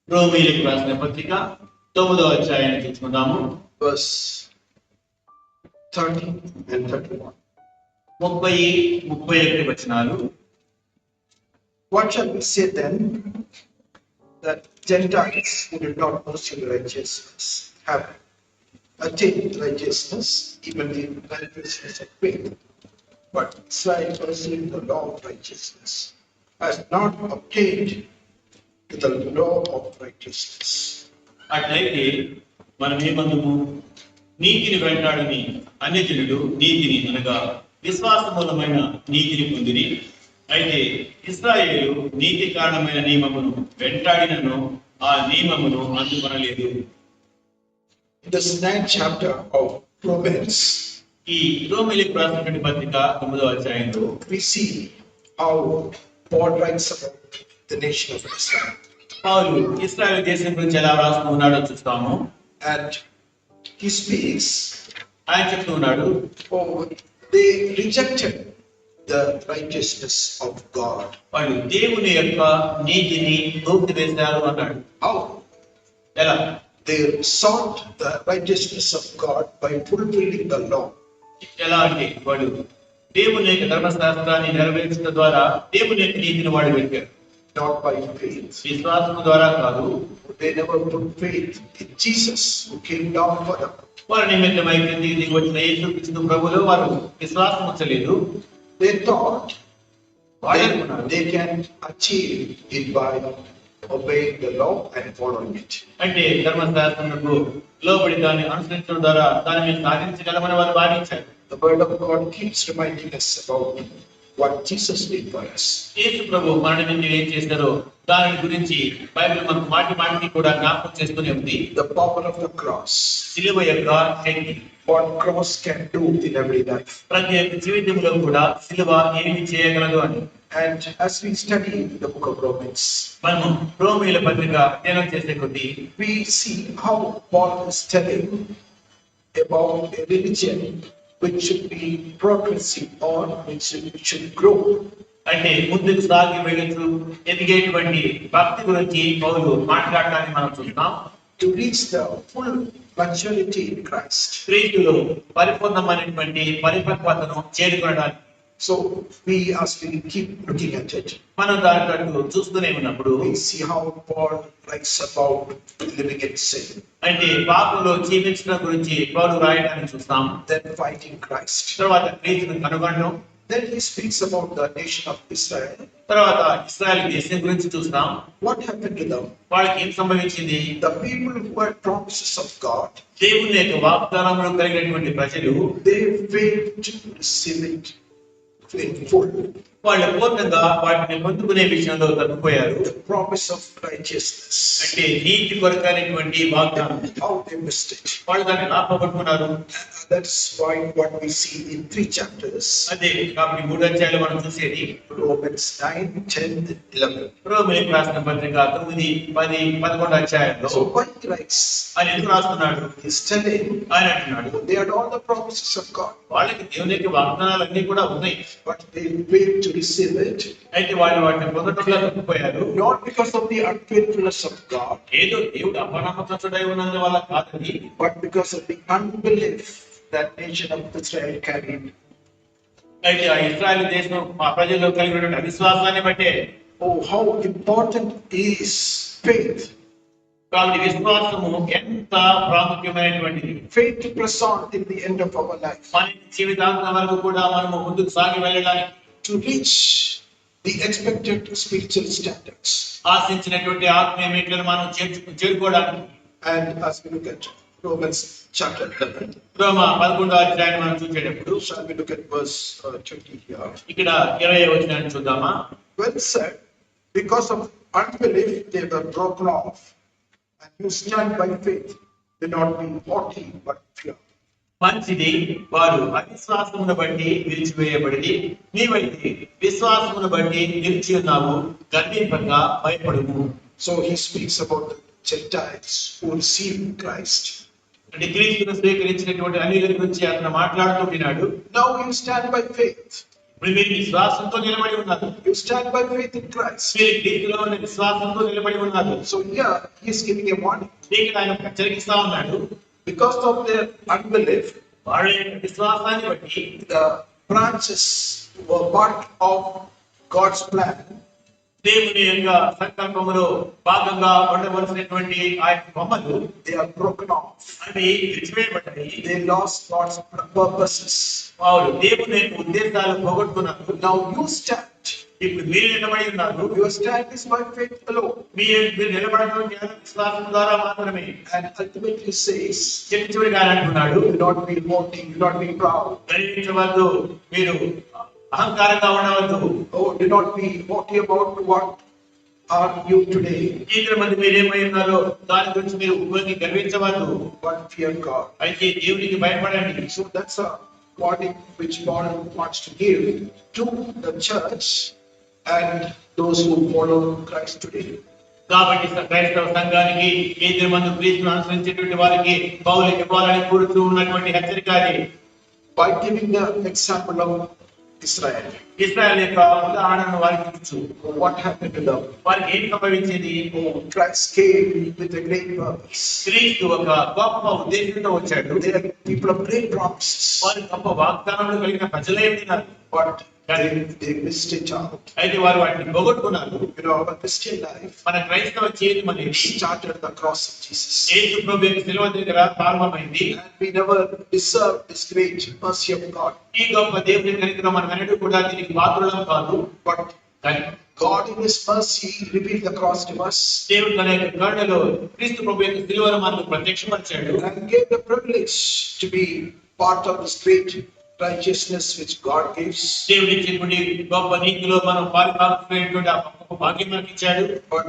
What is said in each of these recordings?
రోమీయులకు రాసిన పత్రిక 9వ అధ్యాయాన్ని చూసుకుందాము. verse 30 and 31. 30-31 వచనాలు. What shall we say then? That Gentiles who did not pursue righteousness have attained righteousness, even the righteousness of faith. But Israel pursuing the law of righteousness has not obtained to the law of righteousness. అట్లయితే మనం ఏమందుము? నీతిని వెంటాడని అన్యజనులు నీతిని అనగా విశ్వాస మూలమైన నీతిని పొందిరి. అయితే ఇశ్రాయేలు నీతి కారణమైన నియమమును వెంటాడినను ఆ నియమమును అందుకొనలేదు. In this 9th chapter of Romans, ఈ రోమీయులకు రాసినటువంటి పత్రిక 9వ అధ్యాయంలో we see how Paul writes about the nation of Israel. పౌలు ఇశ్రాయేలు దేశం గురించి ఎలా రాస్తూ ఉన్నాడో చూస్తాము. And he speaks, ఆయన చెప్తూ ఉన్నాడు, they rejected the righteousness of God. వాళ్ళు దేవుని యొక్క నీతిని తోసివేశారు అన్నాడు. How? ఎలా? They sought the righteousness of God by fulfilling the law. ఎలా అంటే వాళ్ళు దేవుని యొక్క ధర్మశాస్త్రాన్ని నెరవేర్చడం ద్వారా దేవుని యొక్క నీతిని వాడు వెతికారు. Not by faith. విశ్వాసం ద్వారా కాదు. They never put faith in Jesus who came down for them. వారి నిమిత్తమై క్రిందికి దిగి వచ్చిన యేసుక్రీస్తు ప్రభువులో వారు విశ్వాసం ఉంచలేదు. They thought వాళ్ళు అనుకున్నారు they can achieve it by obeying the law and following it. అంటే ధర్మశాస్త్రములకు లోబడి దాన్ని అనుసరించడం ద్వారా దాన్ని మేము సాధించగలమని వారు భావించారు. The word of God keeps reminding us about what Jesus did for us. యేసు ప్రభు మన నిమిత్తం ఏం చేశారో దాని గురించి బైబిల్ మనకు మాటి మాటికి కూడా జ్ఞాపకం చేస్తూనే ఉంది. The power of the cross. శిలువ యొక్క శక్తి. What cross can do in every life. ప్రతి ఒక్క జీవితంలో కూడా శిలువ ఏమి చేయగలదు అని. And as we study the book of Romans, మనము రోమీయుల పత్రిక అధ్యయనం చేసే కొద్దీ we see how Paul is telling about a religion which should be progressive or which should grow. అంటే ముందుకు సాగి వెళుతూ ఎదిగేటువంటి భక్తి గురించి పౌలు మాట్లాడటాన్ని మనం చూస్తాం. To reach the full maturity in Christ. క్రీస్తులో పరిపూర్ణమైనటువంటి పరిపక్వతను చేరుకోవడానికి. So as we keep looking at it, మనం దాంట్లో చూస్తూనే ఉన్నప్పుడు we see how Paul writes about living in sin, అంటే పాపంలో జీవించడం గురించి పౌలు రాయడాన్ని చూస్తాం. then fighting Christ. తర్వాత క్రీస్తును కనుగొనడం. Then he speaks about the nation of Israel. తర్వాత ఇశ్రాయేలు దేశం గురించి చూస్తాం. What happened to them? వాళ్ళకి ఏం సంభవించింది? The people who had promises of God, దేవుని యొక్క వాగ్దానంలో కలిగినటువంటి ప్రజలు they failed to receive it in full. వాళ్ళు పూర్ణంగా వాటిని పొందుకునే విషయంలో తప్పిపోయారు. The promise of righteousness, అంటే నీతి కొరకైనటువంటి వాగ్దానం how they missed it. వాళ్ళు దాన్ని లాభపడుకున్నారు. That's why what we see in 3 chapters, అదే కాబట్టి 3 అధ్యాయాలు మనం చూసేది Romans 9, 10, 11. రోమీయులకు రాసిన పత్రిక 9, 10, 11 అధ్యాయాల్లో So what he writes, ఆయన ఎందుకు రాస్తున్నాడు? he's telling ఆయన అంటున్నాడు they had all the promises of God, వాళ్ళకి దేవుని యొక్క వాగ్దానాలన్నీ కూడా ఉన్నాయి. but they failed to receive it, అయితే వాళ్ళు వాటిని పొందడంలో తప్పిపోయారు. not because of the unfaithfulness of God, ఏదో దేవుడు అపనమ్మకస్తుడై ఉన్నందువల్ల కాదని, but because of the unbelief that nation of Israel carried. అయితే ఆ ఇశ్రాయేలు దేశం ఆ ప్రజల్లో కలిగినటువంటి అవిశ్వాసాన్ని బట్టే. Oh, how important is faith! కాబట్టి విశ్వాసము ఎంత ప్రాముఖ్యమైనటువంటిది. Faith to press on till the end of our life, మన జీవితాంతం వరకు కూడా మనము ముందుకు సాగి వెళ్ళడానికి, to reach the expected spiritual standards. ఆశించినటువంటి ఆత్మీయ మెట్లను మనం చేరుకోవడానికి. And as we look at Romans chapter 11, రోమా 11వ అధ్యాయాన్ని మనం చూసేటప్పుడు shall we look at verse 20 here? ఇక్కడ 20వ వచనాన్ని చూద్దామా. Well said, because of unbelief they were broken off, and you stand by faith, do not be haughty but fear. మంచిది, వారు అవిశ్వాసమును బట్టి విరిచివేయబడి నీవైతే విశ్వాసమును బట్టి నిలిచి ఉన్నావు, గర్వింపక భయపడుము. So he speaks about the Gentiles who received Christ. అంటే క్రీస్తును స్వీకరించినటువంటి అన్యుల గురించి అతను మాట్లాడుతున్నాడు. Now you stand by faith. ఇప్పుడు మీరు విశ్వాసంతో నిలబడి ఉన్నారు. You stand by faith in Christ. మీరు క్రీస్తులో ఉన్న విశ్వాసంతో నిలబడి ఉన్నారు. So here he is giving a warning. దీనికి ఆయన హెచ్చరిస్తా ఉన్నాడు. Because of their unbelief, వాళ్ళ యొక్క విశ్వాసాన్ని బట్టి the branches were part of God's plan. దేవుని యొక్క సంకల్పములో భాగంగా ఉండవలసినటువంటి ఆ యొక్క కొమ్మలు They are broken off. అవి విడిచివేయబడ్డాయి. They lost God's purposes. వారు దేవుని యొక్క ఉద్దేశాలు పోగొట్టుకున్నారు. Now you stand. ఇప్పుడు మీరు నిలబడి ఉన్నారు. Your stand is by faith alone. మీరు నిలబడడం కేవలం విశ్వాసం ద్వారా మాత్రమే. And ultimately says, చివరిగా అంటున్నాడు, do not be haughty, do not be proud. గర్వించవద్దు, మీరు అహంకారంగా ఉండవద్దు. Oh, do not be haughty about what are you today, ఇతర మంది మీరేమై ఉన్నారో దాని గురించి మీరు ఉపయోగి గర్వించవద్దు. but fear God. అయితే దేవునికి భయపడండి. So that's a warning which Paul wants to give to the church and those who follow Christ today. కాబట్టి క్రైస్తవ సంఘానికి ఇద్దరు మంది క్రీస్తును అనుసరించేటువంటి వారికి పౌలు ఇవ్వాలని కోరుతూ ఉన్నటువంటి హెచ్చరిక అది. By giving the example of Israel, ఇశ్రాయేలు యొక్క ఉదాహరణను వారికి ఇచ్చు. what happened to them? వారికి ఏం సంభవించింది? Christ came with a great purpose. క్రీస్తు ఒక గొప్ప ఉద్దేశంతో వచ్చాడు. They are people of great promises, వారు గొప్ప వాగ్దానాలు కలిగిన ప్రజలే ఉన్నారు. but they missed it out. అయితే వారు వాటిని పోగొట్టుకున్నారు. You know, our Christian life మన క్రైస్తవ జీవితం అనేది started at the cross of Jesus. యేసు ప్రభు యొక్క శిలువ దగ్గర ప్రారంభమైంది. And we never deserved this great mercy of God. ఈ గొప్ప దేవుని కనుక మనం ఎన్నడూ కూడా దీనికి పాత్రలం కాదు. But కానీ God in His mercy revealed the cross to us దేవుడు తన యొక్క కరుణలో క్రీస్తు ప్రభు యొక్క శిలువను మనకు ప్రత్యక్షపరిచాడు. and gave the privilege to be part of this great righteousness which God gives. దేవుడు ఇచ్చినటువంటి గొప్ప నీతిలో మనం పాలుపంచుకునేటువంటి ఆ గొప్ప భాగ్యం మనకి ఇచ్చాడు. But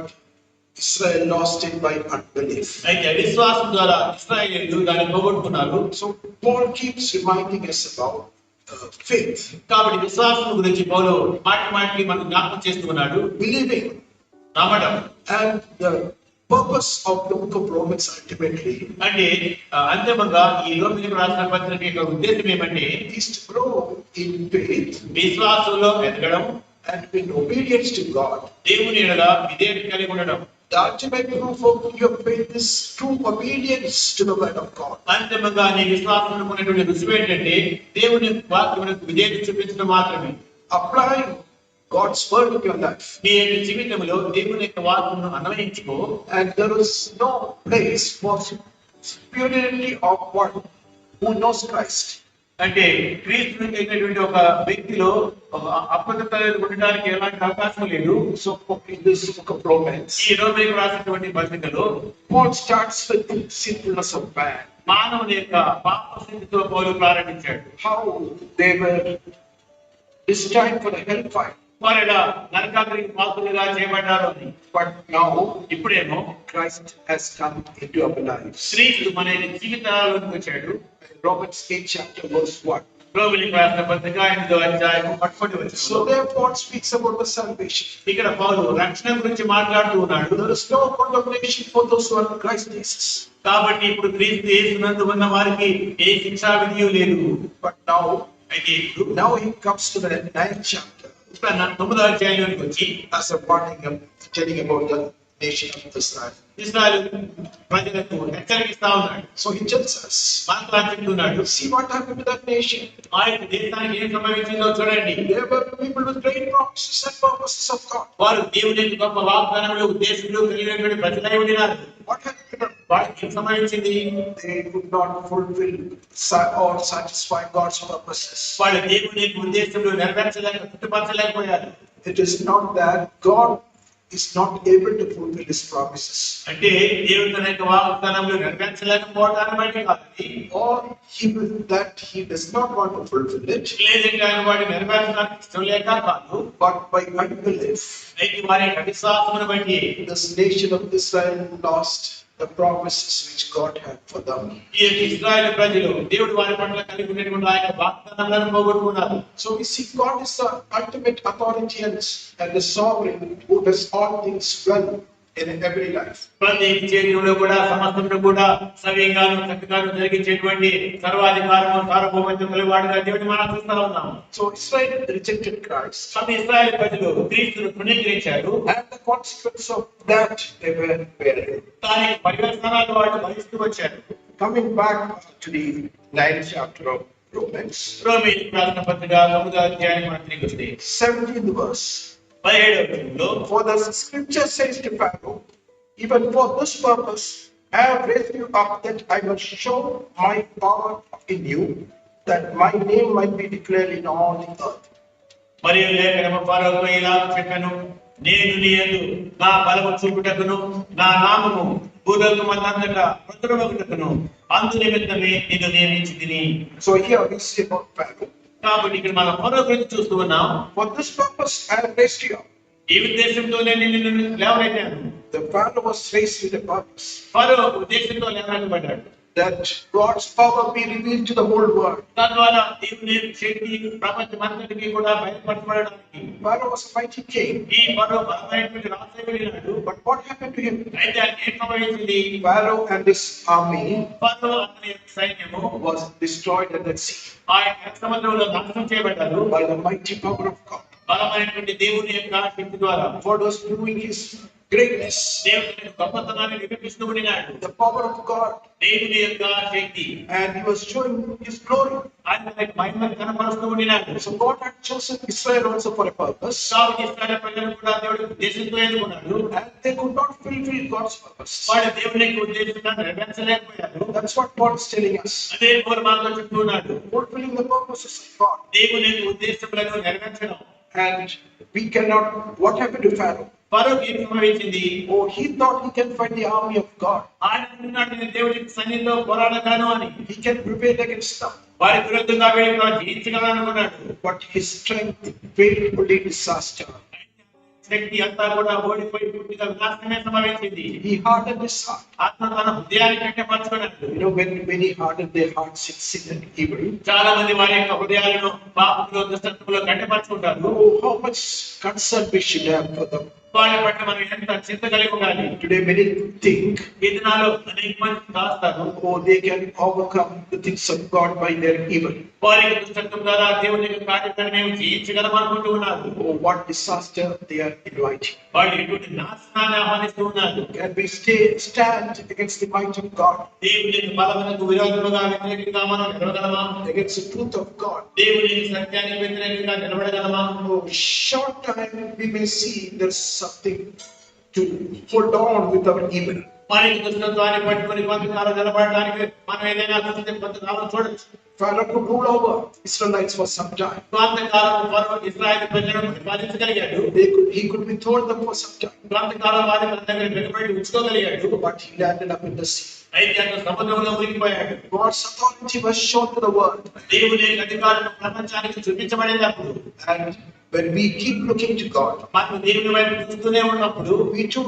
Israel lost it by unbelief. అయితే అవిశ్వాసం ద్వారా ఇశ్రాయేలు దాన్ని పోగొట్టుకున్నారు. So Paul keeps reminding us about faith, కాబట్టి విశ్వాసం గురించి పౌలు మాటికి మనకు జ్ఞాపకం చేస్తున్నాడు. believing, నమ్మడం. and the purpose of the book of Romans ultimately అంటే అంతిమంగా ఈ రోమిలకు రాసిన పత్రిక యొక్క ఉద్దేశం ఏమంటే is to grow in faith విశ్వాసంలో ఎదగడం and in obedience to God. దేవుని ఎడల విధేయత కలిగి ఉండడం. The ultimate proof of your faith is true obedience to the word of God. అంతిమంగా నీ విశ్వాసంలో ఉన్నటువంటి రుజువు ఏంటంటే దేవుని వాక్యమునకు విధేయత చూపించడం మాత్రమే. Applying God's word in your life. నీ యొక్క జీవితంలో దేవుని యొక్క వాక్యమును అన్వయించుకో. And there is no place for superiority of one who knows Christ. అంటే క్రీస్తుని కలిగినటువంటి ఒక వ్యక్తిలో ఒక అపవిత్రత ఉండడానికి ఎలాంటి అవకాశం లేదు. So in this book of Romans, ఈ రోమిలకు రాసినటువంటి పత్రికలో Paul starts with the sinfulness of man. మానవుని యొక్క పాప స్థితితో పౌలు ప్రారంభించాడు. How they were destined for the hellfire. వారు నరకాగ్నికి పాత్రులుగా చేయబడ్డారు అని. But now ఇప్పుడేమో Christ has come into our lives. క్రీస్తు మన జీవితాల్లోకి వచ్చాడు. Romans 8 chapter verse 1. రోమిలకు రాసిన పత్రిక 8వ అధ్యాయం 1 వచనం. So therefore it speaks about the salvation. ఇక్కడ పౌలు రక్షణ గురించి మాట్లాడుతూ ఉన్నాడు. There is no condemnation for those who are in Christ Jesus. కాబట్టి ఇప్పుడు క్రీస్తు యేసునందు ఉన్న వారికి ఏ శిక్షా విధియు లేదు. But now అయితే ఇప్పుడు he comes to the 9th chapter 9వ అధ్యాయంలోకి వచ్చి as a warning of telling about the nation of Israel. ఇశ్రాయేలు ప్రజలకు హెచ్చరిస్తా ఉన్నాడు. So he tells us, మాట్లాడుతూ చెప్తున్నాడు, see what happened to that nation. ఆ యొక్క దేశానికి ఏం సంభవించిందో చూడండి. They were people with great promises and purposes of God. వారు దేవుని యొక్క గొప్ప వాగ్దానములు ఉద్దేశములు కలిగినటువంటి ప్రజలై ఉన్నారు. What happened to them? వారికి ఏం సంభవించింది? They could not fulfill or satisfy God's purposes. వాళ్ళు దేవుని యొక్క ఉద్దేశములు నెరవేర్చలేక తృప్తిపరచలేకపోయారు. It is not that God is not able to fulfill His promises, అంటే దేవుని తన యొక్క వాగ్దానములు నెరవేర్చలేకపోవడాన్ని బట్టి కాదు, or that He does not want to fulfill it, లేదంటే ఆయన వాటిని నెరవేర్చడానికి ఇష్టం లేక కాదు, but by unbelief. అయితే వారి యొక్క అవిశ్వాసమును బట్టి This nation of Israel lost the promises which God had for them. ఈ యొక్క ఇశ్రాయేలు ప్రజలు దేవుడు వారి పట్ల కలిగి ఉన్నటువంటి ఆ యొక్క వాగ్దానాలను పోగొట్టుకున్నారు. So we see God is the ultimate authority and the sovereign who does all things well in every life. ప్రతి జీవితంలో కూడా సమస్తంలో కూడా సవ్యంగాను చక్కగాను జరిగించేటువంటి సర్వాధికారము సార్వభౌమత్వం కలిగినవాడుగా దేవుని మనం చూస్తా ఉన్నాం. So Israel rejected Christ, కానీ ఇశ్రాయేలు ప్రజలు క్రీస్తును తృణీకరించారు. and the consequence of that they were bearing. దానికి పర్యవసానాలు వాళ్ళు భరిస్తూ వచ్చారు. Coming back to the 9th chapter of Romans, రోమీయులకు రాసిన పత్రిక 9వ అధ్యాయానికి మనం తిరిగి వస్తే 17th verse. 17వ వచనంలో, For the scripture says to Pharaoh, even for this purpose I have raised you up, that I must show my power in you, that my name might be declared in all the earth. మరియు లేఖనము ఫరోతో ఇలాగ చెప్పెను, నేను నీ యందు నా బలము చూపుటకును నా నామము భూలోకమందంతటా ప్రచురమగుటకును అందు నిమిత్తమే నిన్ను నియమించితిని. So here we see about Pharaoh. కాబట్టి ఇక్కడ మనం ఫరో గురించి చూస్తూ ఉన్నాం. For this purpose I have raised you up. ఈ ఉద్దేశంతోనే నిన్ను లేవనెత్తాను. The Pharaoh was raised with a purpose, ఫరో ఉద్దేశంతో లేవనెత్తబడ్డాడు. that God's power be revealed to the whole world. తద్వారా దేవుని శక్తి ప్రపంచమంతటికి కూడా బయలుపరచబడడానికి. Pharaoh was a mighty king, ఈ ఫరో బలమైనటువంటి రాజై వెళ్ళినాడు. but what happened to him? అయితే ఆయనకి ఏం సంభవించింది? Pharaoh and his army ఫరో అతని యొక్క సైన్యము was destroyed at that sea ఆయన సముద్రంలో నాశనం చేయబడ్డారు by the mighty power of God. బలమైనటువంటి దేవుని యొక్క శక్తి ద్వారా. God was proving his greatness, దేవుని యొక్క గొప్పతనాన్ని నిరూపిస్తూ ఉన్నాడు. the power of God, దేవుని యొక్క శక్తి and he was showing his glory. ఆయన తన మహిమను కనపరుస్తూ ఉన్నాడు. So God had chosen Israel also for a purpose, కాబట్టి ఇశ్రాయేలు ప్రజలను కూడా దేవుడు ఉద్దేశంతో ఎన్నుకున్నాడు. and they could not fulfill God's purpose. వాళ్ళు దేవుని యొక్క ఉద్దేశాన్ని నెరవేర్చలేకపోయారు. That's what Paul is telling us. అదే పౌలు మనతో చెప్తున్నాడు. Fulfilling the purposes of God. దేవుని యొక్క ఉద్దేశములను నెరవేర్చడం. And we cannot. What happened to Pharaoh? ఫరోకి ఏం సంభవించింది? Oh, he thought he can fight the army of God. ఆయన అనుకున్నాడు, నేను దేవుడి సన్నిధిలో పోరాడగలను అని. He can prevail against them. వారి విరుద్ధంగా వెళ్ళి జయించగలను అనుకున్నాడు. But his strength failed, only disaster. శక్తి అంతా కూడా ఓడిపోయి పూర్తిగా వినాశనమే సంభవించింది. He hardened his heart. ఆత్మ తన హృదయాన్ని కట్టపరచుకున్నాడు. You know, when many harden their hearts in sin and evil, చాలా మంది వారి యొక్క హృదయాలను పాపంలో దుష్టత్వంలో కట్టపరచుకుంటారు. oh, how much concern we should have for them. వాళ్ళ పట్ల మనం ఎంత చింత కలిగి ఉండాలి. Today, many think, ఈ దినాల్లో అనేక మంది కాస్తారు, oh, they can overcome the things of God by their evil. వారికి దుష్టత్వం ద్వారా దేవుని యొక్క కార్యాలను మేము జయించగలం అనుకుంటూ ఉన్నారు. Oh, what disaster they are inviting. వాళ్ళు ఎటువంటి నాశనాన్ని ఆహ్వానిస్తూ ఉన్నారు. Can we stand against the might of God, దేవుని యొక్క బలమునకు విరోధముగా వ్యతిరేకంగా మనం నిలవగలమా? against the truth of God? దేవుని సత్యానికి వ్యతిరేకంగా నిలబడగలమా? Oh, short time we may see there's something to hold on with our evil. మనకి దుష్టత్వాన్ని పట్టుకొని కొంతకాలం నిలబడడానికి మనం ఏదైనా చూస్తే కొంతకాలం చూడొచ్చు. Pharaoh could rule over Israelites for some time. కొంతకాలం ఫరో ఇశ్రాయేలు ప్రజలను పరిపాలించగలిగాడు. He could withhold them for some time. కొంతకాలం వారి దగ్గర వెనుకబడి ఉంచుకోగలిగాడు. But he landed up in the sea. అయితే అతను సముద్రంలో మునిగిపోయాడు. God's authority was shown to the world. దేవుని యొక్క అధికారం ప్రపంచానికి చూపించబడింది. అప్పుడు And when we keep looking to God, మనం దేవుని వైపు చూస్తూనే ఉన్నప్పుడు we too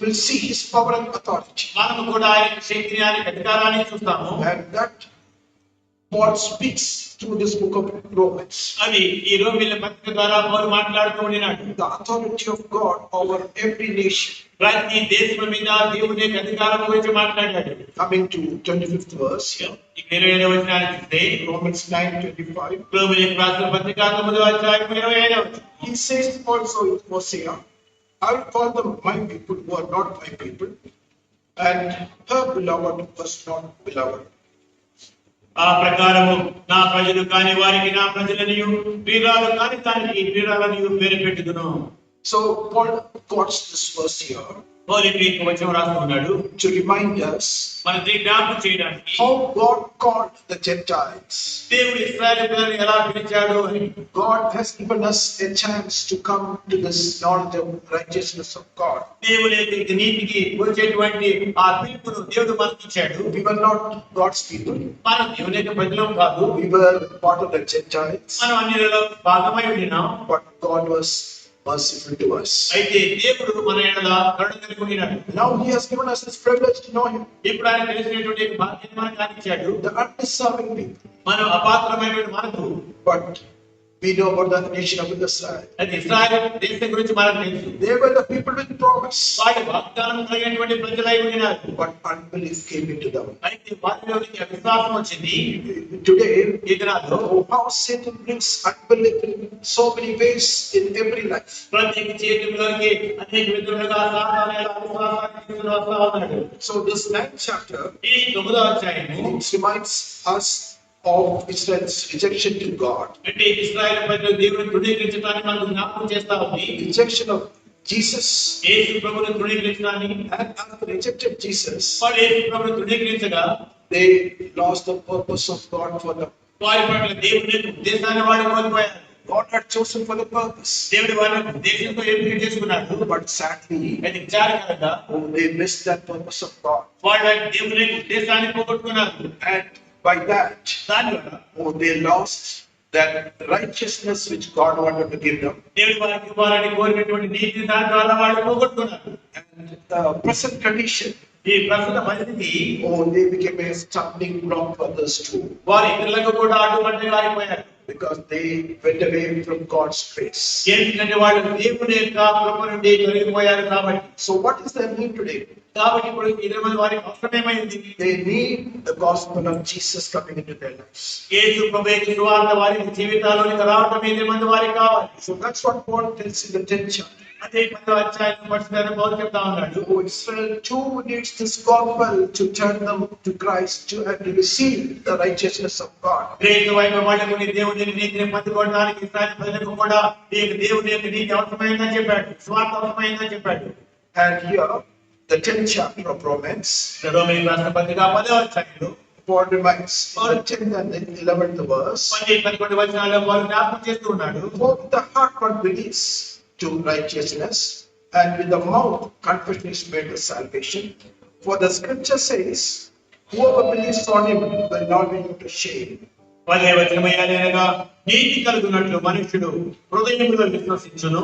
will see his power and authority. మనము కూడా ఆయన శక్తిని, ఆయన అధికారాన్ని చూస్తాము. And that Paul speaks through this book of Romans. అది ఈ రోమీయుల పత్రిక ద్వారా పౌలు మాట్లాడుతూ ఉన్నాడు. The authority of God over every nation. ప్రతి దేశం మీద దేవుని యొక్క అధికారం గురించి మాట్లాడాడు. Coming to 25th verse here, 25వ వచనాన్ని చూస్తే Romans 9:25. రోమీయులకు రాసిన పత్రిక 9వ అధ్యాయం 25వ వచనం. He says also in Hosea, I will call them my people who are not my people, and her beloved was not beloved. ఆ ప్రకారము నా ప్రజలు కాని వారికి నా ప్రజలనియు, ప్రియురాలు కాని దానికి ప్రియురాలనియు పేరు పెట్టుదును. So Paul quotes this verse here పౌలు ఈ వచనం రాస్తున్నాడు to remind us మన జ్ఞాపకం చేయడానికి how God called the Gentiles. దేవుడు ఇశ్రాయేలు ప్రజలను ఎలా పిలిచాడు అని. God has given us a chance to come to this knowledge of righteousness of God. దేవుని యొక్క నీతికి వచ్చేటువంటి ఆ పిలుపును దేవుడు మనకి ఇచ్చాడు. We were not God's people. మనం దేవుని యొక్క ప్రజలం కాదు. We were part of the Gentiles. మనం అన్యులలో భాగమై ఉన్నాం. But God was merciful to us. అయితే దేవుడు మన ఎడల కరుణ కలిగి ఉన్నాడు. Now he has given us this privilege to know him. ఇప్పుడు ఆయన తెలిసినటువంటి భాగ్యాన్ని మనకు అందించాడు. The undeserving people. మనం అపాత్రమైనటువంటి మనకు But We know about the nation of Israel. అయితే ఇశ్రాయేలు దేశం గురించి మనకు తెలుసు. They were the people with promise, వారి వాగ్దానం కలిగినటువంటి ప్రజలై ఉన్నారు. but unbelief came into them. అయితే వారిలోనికి అవిశ్వాసం వచ్చింది. Today, ఈ దినాల్లో how Satan brings unbelief in so many ways in every life. ప్రతి జీవితంలోకి అనేక విధములుగా సాతాను అవిశ్వాసాన్ని తీసుకుని వస్తా ఉన్నాడు. So this 9th chapter, ఈ 9వ అధ్యాయము it reminds us of Israel's rejection to God, అంటే ఇశ్రాయేలు ప్రజలు దేవుని తృణీకరించడానికి మనకు జ్ఞాపకం చేస్తా ఉంది. rejection of Jesus, యేసు ప్రభువును తృణీకరించడానికి. and after rejected Jesus, వారు యేసు ప్రభువును తృణీకరించగా they lost the purpose of God for them. వారి పట్ల దేవుని యొక్క ఉద్దేశాన్ని వాడు కోల్పోయారు. God had chosen for the purpose, దేవుడు వారిని ఉద్దేశంతో ఎంపిక చేసుకున్నాడు. but sadly, అయితే విచారకరంగా they missed that purpose of God, వాళ్ళు దేవుని యొక్క ఉద్దేశాన్ని పోగొట్టుకున్నారు. and by that, దాని వల్ల they lost that righteousness which God wanted to give them. దేవుడు వారికి ఇవ్వాలని కోరినటువంటి నీతిని దాని ద్వారా వాళ్ళు పోగొట్టుకున్నారు. And the present condition, ఈ ప్రస్తుత పరిస్థితి they became a stumbling block for others too, వారి ఇతరులకు కూడా అడ్డుపడి వారిపోయారు. because they went away from God's grace. ఎందుకంటే వాళ్ళు దేవుని యొక్క కృప నుండి తొలగిపోయారు కాబట్టి. So what is their need today? కాబట్టి ఇప్పుడు 20 మంది వారికి అవసరమేమైంది? They need the gospel of Jesus coming into their lives. యేసు ప్రభు యొక్క సువార్త వారి జీవితాల్లోకి రావడం 20 మంది వారికి కావాలి. So that's what Paul tells in the 10th chapter. అదే 10వ అధ్యాయం పరిశుద్ధ పౌలు చెప్తా ఉన్నాడు. Israel too needs this gospel to turn them to Christ and to receive the righteousness of God. క్రీస్తు వైపు మళ్ళీ దేవుని నీతిని పొందుకోవడానికి ఇశ్రాయేలు ప్రజలకు కూడా ఈ దేవుని యొక్క నీతి అవసరమైందని చెప్పాడు. స్వార్థ అవసరమైందని చెప్పాడు. And here, the 10th chapter of Romans, రోమీయులకు రాసిన పత్రిక 10వ అధ్యాయంలో Paul reminds, or 10th and 11th verse, 11 వచనాల్లో పౌలు జ్ఞాపకం చేస్తూ ఉన్నాడు. for with the heart one believes to righteousness, and with the mouth confession is made to salvation. For the scripture says, whoever believes on him will not be put to shame. 10వ వచనమయ్యానేనగా నీతి కలుగునట్లు మనుష్యుడు హృదయములో విశ్వసించును,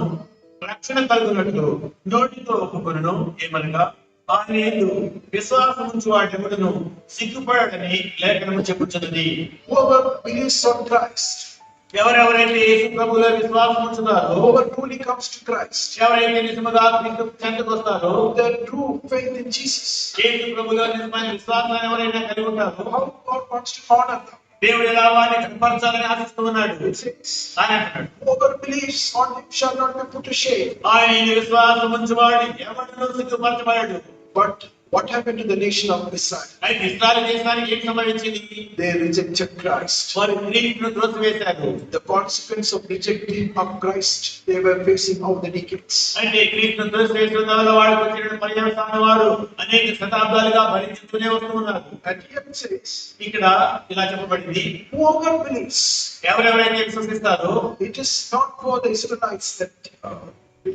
రక్షణ కలుగునట్లు నోటితో ఒప్పుకొనును. ఏమనగా ఆయన యందు విశ్వాసం ఉంచు వాడెవడును సిగ్గుపడని లేఖనము చెప్పుచున్నది. Whoever believes on Christ, ఎవరెవరైతే యేసు ప్రభువులో విశ్వాసం ఉంచుతారో, whoever truly comes to Christ, ఎవరైతే నిజముగా క్రీస్తు చెంతకు వస్తారో, the true faith in Jesus, యేసు ప్రభువులో నిజమైన విశ్వాసాన్ని ఎవరైనా కలిగి ఉంటారో, how God wants to honor them. దేవుడు ఎలా వారిని కనపరచాలని ఆశిస్తూ ఉన్నాడు. It says, ఆయన అంటున్నాడు, whoever believes on him shall not be put to shame. ఆయన యందు విశ్వాసం ఉంచువాడు ఎవడునూ సిగ్గుపరచబడడు. But what happened to the nation of Israel? అయితే ఇశ్రాయేలు దేశానికి ఏం సంభవించింది? They rejected Christ. వారు క్రీస్తును త్రోసివేశారు. The consequence of rejecting of Christ, they were facing all the decades. అంటే క్రీస్తును త్రోసివేసిన వల్ల వాళ్ళకు వచ్చిన పర్యవసాన వారు అనేక శతాబ్దాలుగా భరించుతూనే వస్తూ ఉన్నారు. And here it says, ఇక్కడ ఇలా చెప్పబడింది, whoever believes, ఎవరెవరైతే విశ్వసిస్తారో, it is not for the Israelites that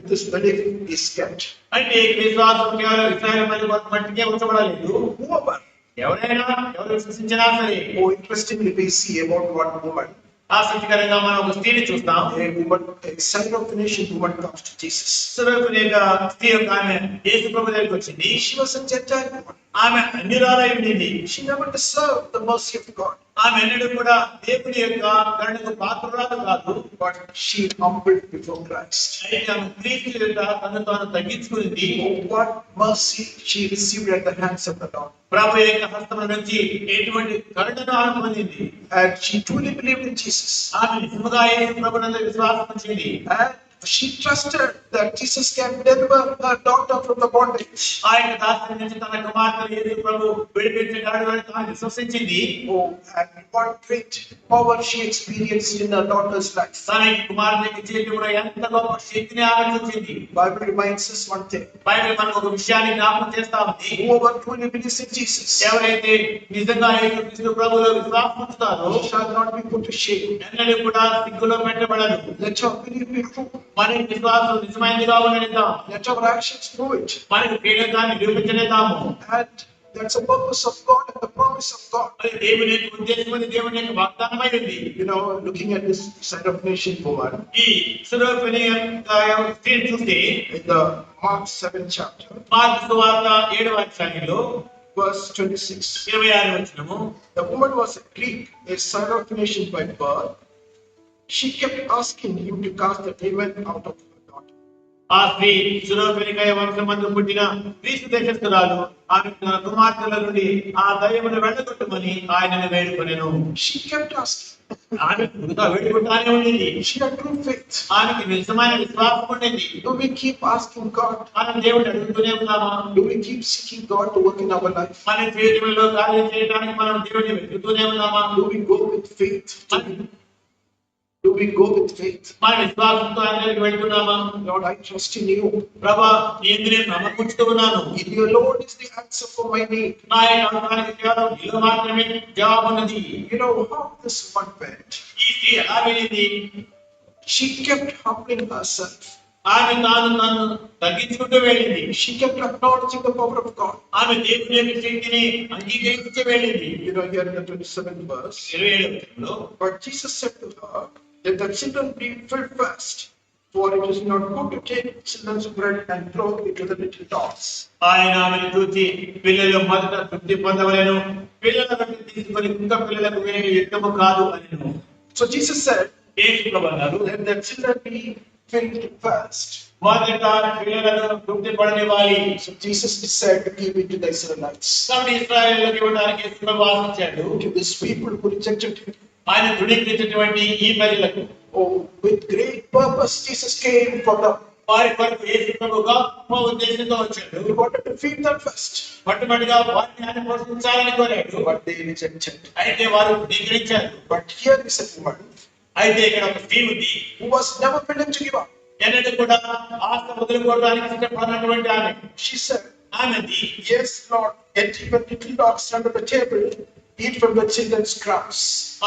this belief is kept. అంటే విశ్వాసం కేవలం ఇశ్రాయేలు ప్రజల మట్టుకే ఉంచబడలేదు. Whoever. ఎవరైనా ఎవరు విశ్వసించినా సరే. Interestingly, we see about one woman. ఆసక్తికరంగా మనం ఒక స్త్రీని చూస్తాం. A woman, a Syrophoenician woman comes to Jesus. సురఫినేగా స్త్రీ ఒక ఆమె యేసు ప్రభు దగ్గరికి వచ్చింది. She was a Gentile woman. ఆమె అన్యురాలై ఉండేది. She never deserved the mercy of God. ఆమె ఎన్నడూ కూడా దేవుని యొక్క కరుణకు పాత్రురాలు కాదు. But she humbled before Christ. అయితే ఆమె క్రీస్తు యొక్క తనను తాను తగ్గించుకుంది. Oh, what mercy she received at the hands of the Lord. ప్రభు యొక్క హస్తముల నుంచి ఎటువంటి కరుణను ఆమె పొందింది. And she truly believed in Jesus. ఆమె నిజముగా యేసు ప్రభునందు విశ్వాసం ఉంచింది. And she trusted that Jesus can deliver her daughter from the bondage. ఆయన దాస్యం నుంచి తన కుమార్తెను యేసు ప్రభు విడిపించగలడు అని తాను విశ్వసించింది. Oh, and what great power she experienced in her daughter's life. తన కుమార్తెకి జీవితంలో ఎంత గొప్ప శక్తిని ఆమె చూసింది. Bible reminds us one thing. Bible మనకు ఒక విషయాన్ని జ్ఞాపకం చేస్తా ఉంది. Whoever truly believes in Jesus ఎవరైతే నిజంగా యేసు క్రీస్తు ప్రభువులో విశ్వాసం ఉంచుతారో shall not be put to shame. ఎన్నడూ కూడా సిగ్గులో పెట్టబడదు. Let your belief be true. మన విశ్వాసం నిజమైనదిగా ఉండనిద్దాం. Let our actions prove it. మనకు క్రియలుగాన్ని నిరూపించనిద్దాము. And that's the purpose of God and the promise of God. మరి దేవుని యొక్క ఉద్దేశం అది దేవుని యొక్క వాగ్దానమై ఉంది. You know, looking at this Syrophoenician woman ఈ సురఫినియన్ స్త్రీని చూస్తే in the Mark 7th chapter, mark సువార్త 7వ అధ్యాయంలో verse 26. 26వ వచనము, The woman was a Greek, a Syrophoenician by birth, she kept asking him to cast the demon out of her daughter. ఆ స్త్రీ సురోపేనికయ వంశమందు పుట్టిన గ్రీసు దేశస్థురాలు ఆమె తన కుమార్తెల నుండి ఆ దయ్యమును వెళ్ళగొట్టమని ఆయనను వేడుకొనెను. She kept asking. ఆమె ఇంకా వేడుకుంటానే ఉండింది. She had true faith. ఆమెకి నిజమైన విశ్వాసం ఉండింది. Do we keep asking God? మనం దేవుడిని అడుగుతూనే ఉన్నామా? Do we keep seeking God to work in our life? మన జీవితంలో కార్యం చేయడానికి మనం దేవుడిని వెతుకుతూనే ఉన్నామా? Do we go with faith? Do we go with faith? మన విశ్వాసంతో అందరికి వెళ్తున్నామా? Lord, I trust in you. ప్రభువా, నీ యందు నేను నమ్మకంతో ఉన్నాను. In your Lord is the answer for my need. నా యొక్క అవసరానికి కేవలం నీలో మాత్రమే జవాబు ఉన్నది. You know how this one went? ఈ స్త్రీ ఎలా వెళ్ళింది? She kept humbling herself. ఆమె తాను తగ్గించుకుంటూ వెళ్ళింది. She kept acknowledging the power of God. ఆమె దేవుని యొక్క శక్తిని అంగీకరించి వెళ్ళింది. You know, here in the 27th verse, 27వ వచనంలో, but Jesus said to her, let the children be filled first, for it is not good to take children's bread and throw it to the little dogs. ఆయన ఆమెను చూచి పిల్లలు మొదట తృప్తి పొందవలెను, పిల్లల నుండి తీసుకొని కుక్క పిల్లలకు వేయడం యుక్తము కాదు అనెను. So Jesus said, యేసు ప్రభువు అన్నారు, let the children be filled first. మొదట పిల్లలను తృప్తి పడనివ్వాలి. So Jesus decided to give it to the Israelites, కాబట్టి ఇశ్రాయేలులకు ఇవ్వడానికి యేసు ప్రభువు ఆశించాడు. to these people who rejected him. ఆయన తృణీకరించినటువంటి ఈ ప్రజలకు Oh, with great purpose, Jesus came for them. వారి కొరకు యేసు ప్రభువు గొప్ప ఉద్దేశంతో వచ్చాడు. He wanted to feed them first, మొట్టమొదటిగా వారిని ఆయన పోషించాలని కోరాడు. but they rejected. అయితే వారు ధిక్కరించారు. But here is a woman అయితే ఇక్కడ ఒక స్త్రీ ఉంది, who was never willing to give up. ఎన్నడూ కూడా ఆశ వదులుకోవడానికి ఇష్టపడినటువంటి ఆమె. She said, ఆమెది, yes, Lord, yet even little dogs under the table eat from the children's crumbs.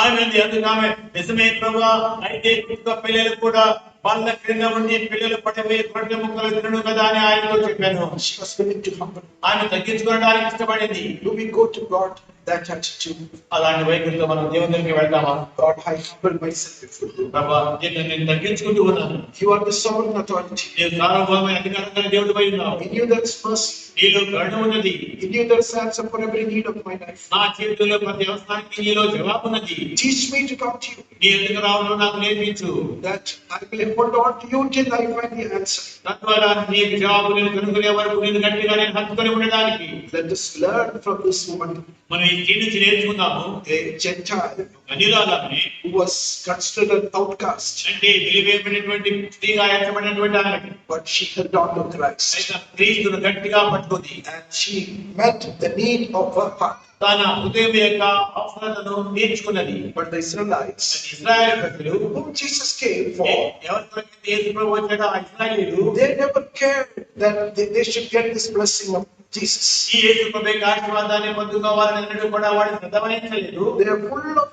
ఆమెది అందుకు ఆమె, నిజమే ప్రభువా, అయితే కుక్క పిల్లలు కూడా బల్ల క్రింద ఉండి పిల్లలు పడవే రొట్టె ముక్కలు తినను కదా అని ఆయనతో చెప్పాను. She was willing to humble. ఆమె తగ్గించుకోవడానికి ఇష్టపడింది. Do we go to God that attitude? అలాంటి వైఖరితో మనం దేవుని దగ్గరికి వెళ్తామా? God, I humble myself before you. ప్రభువా, నేను తగ్గించుకుంటూ ఉన్నాను. You are the sovereign authority. నేను సార్వభౌమైన అధికారంగా దేవుడు పై ఉన్నావు. In you there is mercy. నీలో కరుణ ఉన్నది. In you there is answer for every need of my life. నా జీవితంలో ప్రతి అవసరానికి నీలో జవాబు ఉన్నది. Teach me to come to you, నీ ఎందుకు రావాలో నాకు నేర్పించు. that I will hold on to you till I find the answer. తద్వారా నీ జవాబు నేను కనుగొనే వరకు నేను గట్టిగా నేను హత్తుకొని ఉండడానికి. Let us learn from this woman, మనం ఈ స్త్రీ నుంచి నేర్చుకుందాము. a Gentile అనిరాలని who was considered an outcast, అంటే వెలివేయబడినటువంటి స్త్రీగా ఎంచబడినటువంటి ఆమె. but she held on to Christ. అయితే క్రీస్తును గట్టిగా పట్టుకుంది. And she met the need of her heart. తన హృదయం యొక్క అవసరాలను తీర్చుకున్నది. But the Israelites, ఇశ్రాయేలు ప్రజలు whom Jesus came for, ఎవరి కొరకు యేసు ప్రభువు వచ్చాడో ఆ ఇశ్రాయేలీయులు they never cared that they should get this blessing of Jesus. ఈ యేసు ప్రభు యొక్క ఆశీర్వాదాన్ని పొందుకోవాలని ఎన్నడూ కూడా వాడు శ్రద్ధవహించలేదు. They are full of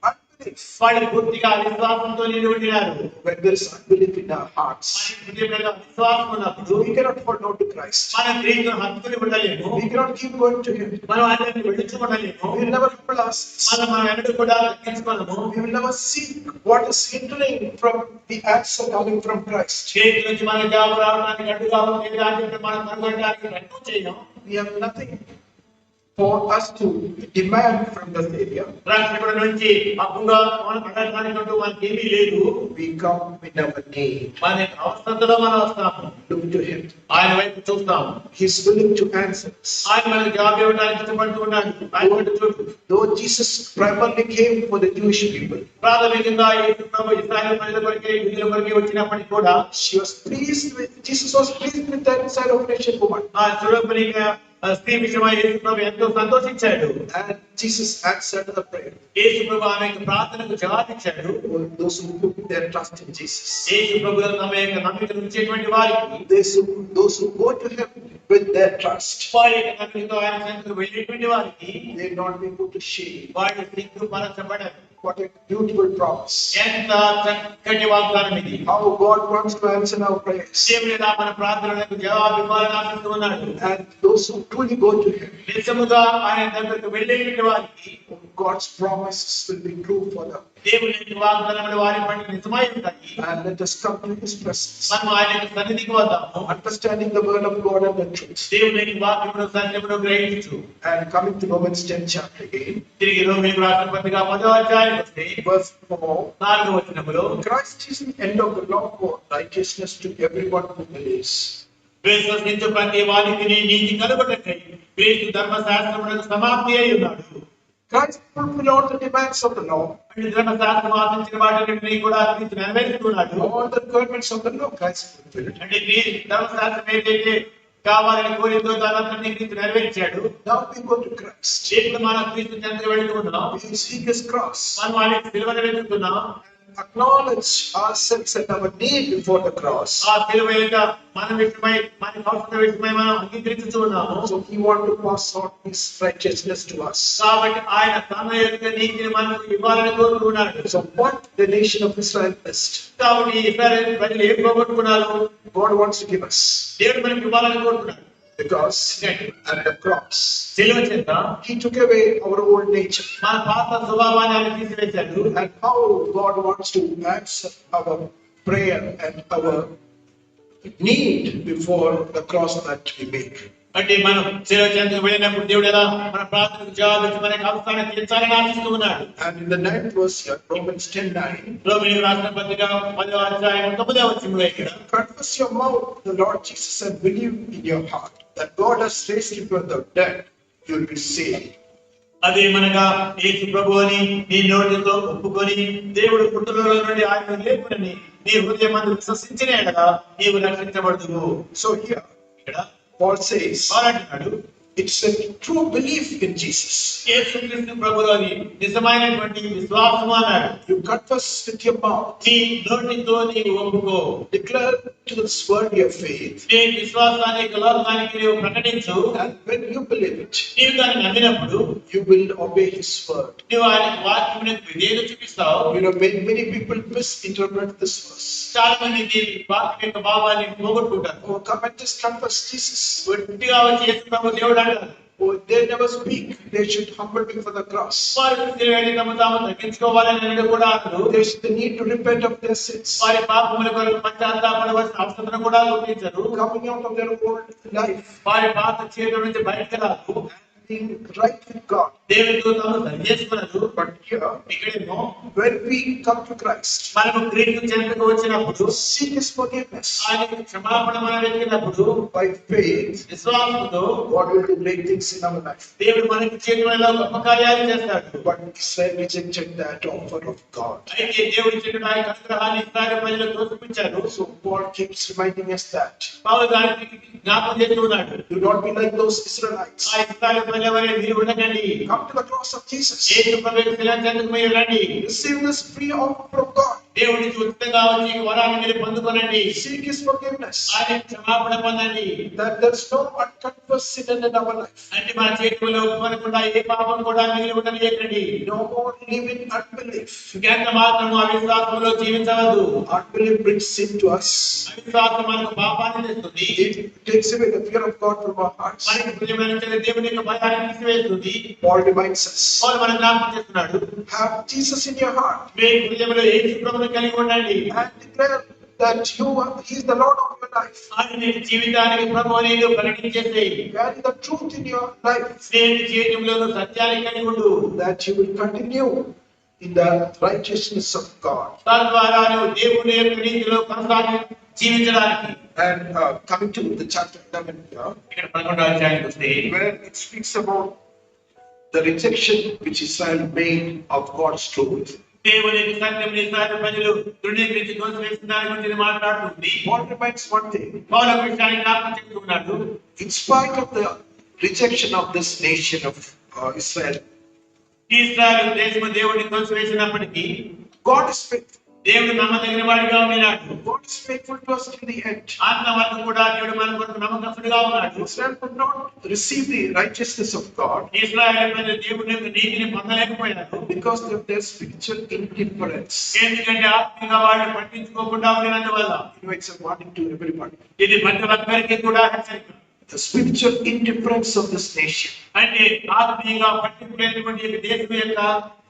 unbelief. వాళ్ళు పూర్తిగా అవిశ్వాసంతో నిండి ఉండినారు. When there is unbelief in our hearts, మన హృదయంలో అవిశ్వాసం ఉన్నప్పుడు we cannot hold on to Christ. మన క్రీస్తును హత్తుకొని ఉండలేము. We cannot keep going to Him. మనం ఆయనని విడిచుకోలేము. We will never humble ourselves. మనం ఎన్నడూ కూడా తగ్గించుకోలేము. We will never see what is hindering from the answer coming from Christ. చేతి నుంచి మన జవాబు రావడానికి అడ్డుగా ఉంది అని చెప్పి మనం కనుగొనడానికి ప్రయత్నం చేయం. We have nothing for us to demand from the Savior. రక్షకుడి నుంచి హక్కుగా మనం అడగడానికి అంటూ మనకి ఏమీ లేదు. We come in our need. మన యొక్క అవసరతలో మనం వస్తాము. Look to Him. ఆయన వైపు చూస్తాము. He is willing to answer us. ఆయన మనకు జవాబు ఇవ్వడానికి ఇష్టపడుతూ ఉన్నాడు. ఆయన వైపు చూడు. Though Jesus primarily came for the Jewish people, ప్రాథమికంగా యేసు ప్రభు ఇశ్రాయేలు ప్రజల కొరకే యూదుల కొరకే వచ్చినప్పటికీ కూడా Jesus was pleased with that Syrophoenician woman. ఆ సురూపిణిక స్త్రీ విషయమై యేసు ప్రభు ఎంతో సంతోషించాడు. And Jesus answered her prayer. యేసు ప్రభు ఆమె యొక్క ప్రార్థనకు జవాబిచ్చాడు. For those who put their trust in Jesus, యేసు ప్రభు తమ యొక్క నమ్మికను ఉంచేటువంటి వారికి, those who go to Him with their trust, వారి యొక్క నమ్మికతో ఆయన చెంతకు వెళ్ళేటువంటి వారికి they will not be put to shame. వారి సిగ్గుపరచబడరు. What a beautiful promise. ఎంత చక్కటి వాగ్దానం ఇది. How God wants to answer our prayers. దేవుడు మన ప్రార్థనలకు జవాబు ఇవ్వాలని ఆశిస్తున్నాడు. And those who truly go to Him, నిజముగా ఆయన దగ్గరకు వెళ్ళేటువంటి వారికి God's promises will be true for them. దేవుని యొక్క వాగ్దానములు వారి పట్ల నిజమై ఉంటాయి. And let us come to His presence, మనం ఆయన యొక్క సన్నిధికి వద్దాము. understanding the word of God and the truth. దేవుని యొక్క వాక్యమును సత్యమును గ్రహించు. And coming to Romans 10 chapter again, తిరిగి రోమీయులకు రాసిన పత్రిక 10వ అధ్యాయానికి వస్తే verse 4. 4వ వచనములో Christ is the end of the law for righteousness to everyone who believes. విశ్వసించు ప్రతి వానికి నీతి కలుగుటకై క్రీస్తు ధర్మశాస్త్రమునకు సమాప్తి అయి ఉన్నాడు. Christ fulfilled all the demands of the law. అంటే ధర్మశాస్త్రం ఆశించిన వాటిని కూడా క్రీస్తు నెరవేరుస్తున్నాడు. All the requirements of the law, Christ fulfilled. అంటే ధర్మశాస్త్రం ఏదైతే కావాలని కోరిందో దానంతటినీ క్రీస్తు నెరవేర్చాడు. Now we go to Christ. ఇప్పుడు మనం క్రీస్తు చెంతకు వెళ్తున్నాం. We seek His cross. మనం ఆయన సిలువను వెతుకుతున్నాం. Acknowledge ourselves and our need before the cross. ఆ సిలువ యొక్క మన విషయమై మన అవసరం విషయమై మనం అంగీకరిస్తూ ఉన్నాము. So He wants to pass on His righteousness to us. కాబట్టి ఆయన తన యొక్క నీతిని మనకు ఇవ్వాలని కోరుకున్నాడు. So what the nation of Israel missed, కాబట్టి ఇశ్రాయేలు ప్రజలు ఏం పోగొట్టుకున్నారు? God wants to give us. దేవుడు మనకి ఇవ్వాలని కోరుకున్నాడు. Because at the cross, సిలువ చేత He took away our old nature. మన పాత స్వభావాన్ని ఆయన తీసివేశాడు. And how God wants to answer our prayer and our need before the cross that we make. అంటే మనం సిలువ చెంతకు వెళ్ళినప్పుడు దేవుడు ఎలా మన ప్రార్థనకు జవాబిచ్చి మనకి అవసరాన్ని తీర్చాలని ఆశిస్తూ ఉన్నాడు. And in the 9th verse here, Romans 10:9, రోమీయులకు రాసిన పత్రిక 10వ అధ్యాయం 9వ వచనంలో ఇక్కడ confess your mouth the Lord Jesus and believe in your heart that God has raised him from the dead, you will be saved. అదేమనగా యేసు ప్రభువు అని నీ నోటితో ఒప్పుకొని దేవుడు పుట్టులలో నుండి ఆయన లేపునని నీ హృదయమందు విశ్వసించిన ఎడల నీవు రక్షించబడుదువు. So here, ఇక్కడ Paul says, పౌలు అంటున్నాడు, it's a true belief in Jesus. యేసుక్రీస్తు ప్రభువులోని నిజమైనటువంటి విశ్వాసము అన్నాడు. You confess with your mouth, నీ నోటితో నీవు ఒప్పుకో, declare to this world your faith, నీ విశ్వాసానికి లోకానికి నీవు ప్రకటించు. and when you believe it, నీవు దాన్ని నమ్మినప్పుడు you will obey his word. నువ్వు ఆయన వాక్యమునకు విధేయత చూపిస్తావు. You know, many people misinterpret this verse. చాలా మంది దీని వాక్యం యొక్క భావాన్ని పోగొట్టుకుంటారు. Oh, come and just confess Jesus. గట్టిగా వచ్చి యేసు ప్రభు దేవుడు అంటారు. Oh, they never speak. They should humble before the cross. వారు దేవుని తమ తాము తగ్గించుకోవాలని నేను కూడా అంటారు. There's the need to repent of their sins. వారి పాపముల కొరకు పశ్చాత్తాపడవలసిన అవసరం కూడా చూపించరు. Coming out of their old life, వారి పాత జీవితం నుంచి బయటకు రాదు. being right with God. దేవునితో తాము సరి చేసుకున్నారు. But here, ఇక్కడేమో when we come to Christ, మనము క్రీస్తు చెంతకు వచ్చినప్పుడు seek his forgiveness. ఆయన క్షమాపణ మనం వెతికినప్పుడు By faith, విశ్వాసంతో God will do great things in our life. దేవుడు మనకి చేయడంలో గొప్ప కార్యాలు చేస్తాడు. But Israel rejected that offer of God. అయితే దేవుడు చెప్పిన ఆయన అనుగ్రహాన్ని ఇస్రాయేలు ప్రజలు తోసిపుచ్చారు. So Paul keeps reminding us that. పౌలు దానికి జ్ఞాపకం చేస్తూ ఉన్నాడు. Do not be like those Israelites. ఆ ఇస్రాయేలు ప్రజల వలె మీరు ఉండకండి. Come to the cross of Jesus. యేసు ప్రభువు శిలువ చెంతకు మీరు రండి. Receive this free offer from God. దేవుడి నుంచి ఉచితంగా వచ్చి ఈ వరాన్ని మీరు పొందుకోనండి. Seek his forgiveness. ఆయన క్షమాపణ పొందండి. That there's no unconfessed sin in our life. అంటే మన చేతుల్లో ఒప్పుకోకుండా ఏ పాపం కూడా మిగిలి ఉండనివ్వకండి. No more live in unbelief. ఇంకెంత మాత్రము అవిశ్వాసంలో జీవించవద్దు. Unbelief brings sin to us. అవిశ్వాసం మనకు పాపాన్ని తెస్తుంది. It takes away the fear of God from our hearts. మనకి ప్రియమైన దేవుని యొక్క భయాన్ని తీసివేస్తుంది. Paul reminds us. పౌలు మనకు జ్ఞాపకం చేస్తున్నాడు. Have Jesus in your heart. మీ హృదయంలో యేసు ప్రభువును కలిగి ఉండండి. And declare that he is the Lord of your life. ఆయన నీ జీవితానికి ప్రభువు అని నువ్వు ప్రకటించేసేయి. Carry the truth in your life. నీ జీవితంలో సత్యాన్ని కలిగి ఉండు. That you will continue in the righteousness of God. తద్వారా నువ్వు దేవుని యొక్క నీతిలో కొనసాగి జీవించడానికి. And coming to the chapter 11 here, ఇక్కడ 11వ అధ్యాయానికి వస్తే where it speaks about the rejection which Israel made of God's truth. దేవుని యొక్క సత్యం ఇశ్రాయేలు ప్రజలు తృణీకరించి తోసివేసిన దాని గురించి మాట్లాడుతుంది. Paul reminds one thing. పౌలు ఒక విషయాన్ని జ్ఞాపకం చేస్తున్నాడు. In spite of the rejection of this nation of Israel, ఇశ్రాయేలు దేశము దేవుడిని తోసివేసినప్పటికీ God is faithful. దేవుడు నమ్మదగిన వాడిగా ఉన్నాడు. God is faithful to us till the end. అంతవరకు కూడా దేవుడు మన కొరకు నమ్మకస్తుడిగా ఉన్నాడు. Israel could not receive the righteousness of God ఇశ్రాయేలు ప్రజలు దేవుని యొక్క నీతిని పొందలేకపోయారు. because of their spiritual indifference. ఎందుకంటే ఆత్మీయంగా వాళ్ళు పట్టించుకోకుండా ఉన్నందువల్ల. You know, it's a warning to everybody. ఇది ప్రతి ఒక్కరికి కూడా హెచ్చరిక. the spiritual indifference of this nation. అంటే ఆత్మీయంగా పట్టింపులేనటువంటి ఈ దేశం యొక్క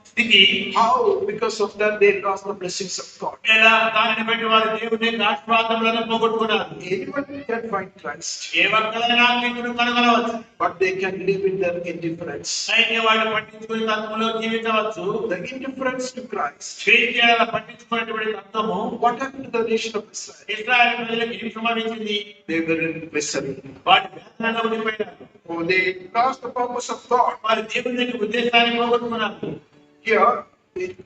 స్థితి How, because of that, they lost the blessings of God. ఎలా దానిని బట్టి వారు దేవుని యొక్క ఆశీర్వాదములను పోగొట్టుకున్నారు. Anyone can find Christ, ఏ ఒక్కరైనా క్రీస్తును కనుగొనవచ్చు, but they can live in their indifference. అయితే వాళ్ళు పట్టించుకునే తత్వంలో జీవించవచ్చు. The indifference to Christ. క్రీస్తు ఎలా పట్టించుకునేటువంటి తత్వము What happened to the nation of Israel? ఇశ్రాయేలు ప్రజలకు ఏం సంభవించింది? They were in misery. వాటి వేదనలో ఉండిపోయారు. Oh, they lost the purpose of God. వారు దేవుని యొక్క ఉద్దేశాన్ని పోగొట్టుకున్నారు. Here,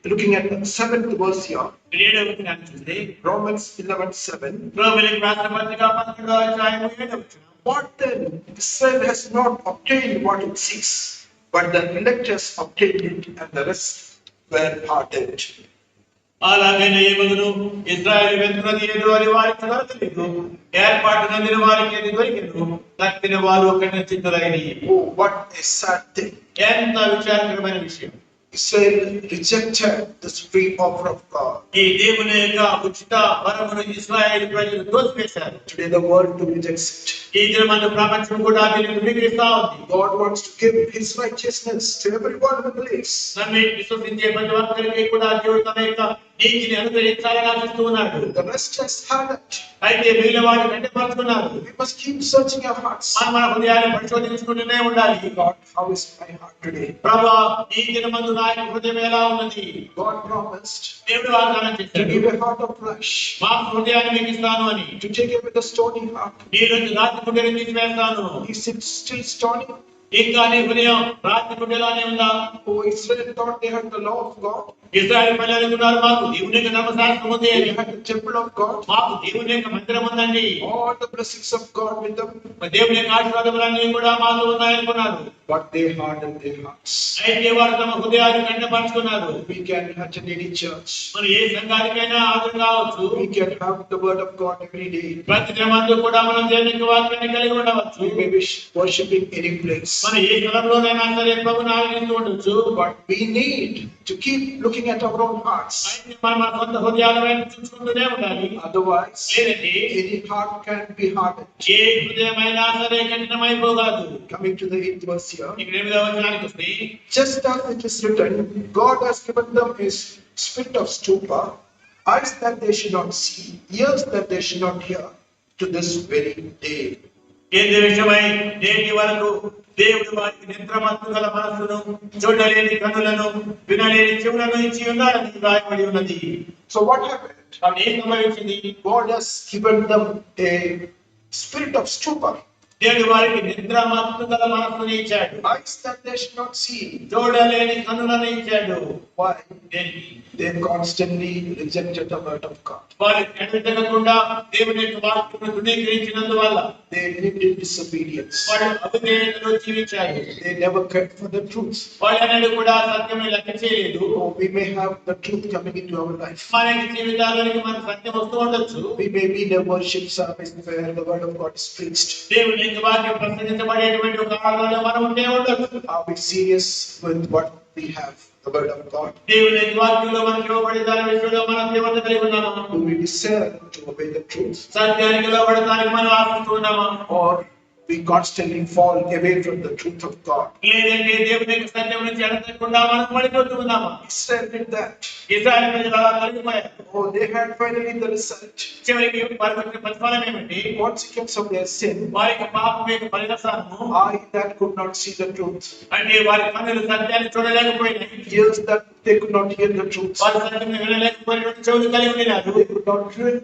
looking at the 7th verse here, 7వ వచనాన్ని చూస్తే Romans 11:7. రోమీయులకు రాసిన పత్రిక 11వ అధ్యాయము 7వ వచనం. What then? Israel has not obtained what it seeks, but the elect has obtained it, and the rest were hardened. అలాగైనా ఏమగును, ఇశ్రాయేలు వెతుకున్నది ఏదో అని వారికి దొరకలేదు, ఏర్పాటు నొందిన వారికి ఏది దొరికెను, తక్కిన వారు ఒకటి చిత్తులైరి. Oh, what a sad thing. ఎంత విచారకరమైన విషయం. Israel rejected this free offer of God. ఈ దేవుని యొక్క ఉచిత వరమును ఇశ్రాయేలు ప్రజలు తోసివేశారు. Today the world too rejects it. ఈ దినమందు ప్రపంచం కూడా దీన్ని ధృవీకరిస్తా ఉంది. God wants to give His righteousness to everyone who believes. నమ్మి విశ్వసించే ప్రతి ఒక్కరికి కూడా దేవుడు తన యొక్క నీతిని అనుగ్రహించాలని ఆశిస్తూ ఉన్నాడు. The rest has had it. అయితే మిగిలిన వారు కంటపరుచుకున్నారు. We must keep searching our hearts. మన హృదయాన్ని పరిశోధించుకుంటూనే ఉండాలి. God, how is my heart today? ప్రభువా, ఈ దినమందు నా యొక్క హృదయం ఎలా ఉన్నది? God promised దేవుడు వాగ్దానం to చేశాడు, give a heart of flesh, మా హృదయాన్ని మీకు ఇస్తాను అని. to take away the stony heart. ఈ రోజు రాత్రి గుండెని తీసివేస్తాను. Is it still stony? ఇంకా నీ హృదయం రాత్రి గుండెలానే ఉందా? Oh, Israel thought they had the law of God. ఇశ్రాయేలు ప్రజలు అనుకున్నారు, మాకు దేవుని యొక్క ధర్మశాస్త్రం ఉంది They అని. had the temple of God. మాకు దేవుని యొక్క మందిరం ఉందండి, All the blessings of God with them. దేవుని యొక్క ఆశీర్వాదములన్నీ కూడా మాకు ఉన్నాయనుకున్నారు. But they hardened their hearts. అయితే వారు తమ హృదయాన్ని కంటపరుచుకున్నారు. We can attend any church. మరి ఏ సంఘానికైనా హాజరు కావచ్చు. We can have the word of God every day. ప్రతి దినమందు కూడా మనం దేవుని యొక్క వాక్యాన్ని కలిగి ఉండవచ్చు. We may be worshiping any place. మన ఏ స్థలంలోనైనా సరే ప్రభువుని ఆరాధిస్తూ ఉండొచ్చు. But we need to keep looking at our own hearts. అయితే మనం మన సొంత హృదయాల వైపు చూసుకుంటూనే ఉండాలి. Otherwise, లేదంటే any heart can be hardened. ఏ హృదయమైనా సరే కఠినమైపోగలదు. Coming to the 8th verse here. ఇక్కడ 8వ వచనానికి వస్తే, Just as it is written, God has given them a spirit of stupor, eyes that they should not see, ears that they should not hear, to this very day. ఏంది విషయమై నేటి వరకు దేవుడు వారికి నిద్రమత్తు గల మనస్సును, చూడలేని కన్నులను, వినలేని చెవులను ఇచ్చి ఉన్నాడని రాయబడి ఉన్నది. So what happened? కాబట్టి ఏం సంభవించింది? God has given them a spirit of stupor, దేవుడు వారికి నిద్రమత్తు గల మనస్సును ఇచ్చాడు, eyes that they should not see. చూడలేని కన్నులను ఇచ్చాడు. Why? దేనికి? They constantly rejected the word of God. వారు ఎడతెగకుండా దేవుని యొక్క వాక్యమును తృణీకరించినందువల్ల They lived in disobedience. వాళ్ళు అవిధేయతలో జీవించారు. They never cared for the truth. వాళ్ళని కూడా సత్యమే లెక్క చేయలేదు. Oh, we may have the truth coming into our life. మన జీవితాల్లోనికి మన సత్యం వస్తూ ఉండొచ్చు. We may be in a worship service where the word of God is preached. దేవుని యొక్క వాక్యం ప్రసంగించబడేటువంటి ఒక ఆరాధనలో మనం ఉండే ఉండొచ్చు. Are we serious with what we have, the word of God? దేవుని యొక్క వాక్యంలో మనకి ఇవ్వబడే దాని విషయంలో మనం తీవ్రత కలిగి ఉన్నామా? Do we desire to obey the truth? సత్యానికి లోబడటానికి మనం ఆశిస్తూ ఉన్నామా? Or we constantly fall away from the truth of God? లేదంటే దేవుని యొక్క సత్యం నుంచి ఎడతెగకుండా మనం పడిపోతూ ఉన్నామా? Israel did that. ఇశ్రాయేలు ప్రజలు అలా కలిగిపోయారు. Oh, they had finally the result. చివరికి వారికి వచ్చిన ప్రతిఫలం ఏమిటి? Consequence of their sin. వారి యొక్క పాపం యొక్క పరిణామము, Eye that could not see the truth. అంటే వారి కన్నులు సత్యాన్ని చూడలేకపోయినాయి. Ears that they could not hear the truth. వారి సత్యాన్ని వినలేకపోయినటువంటి చెవులు కలిగి ఉన్నారు. They could not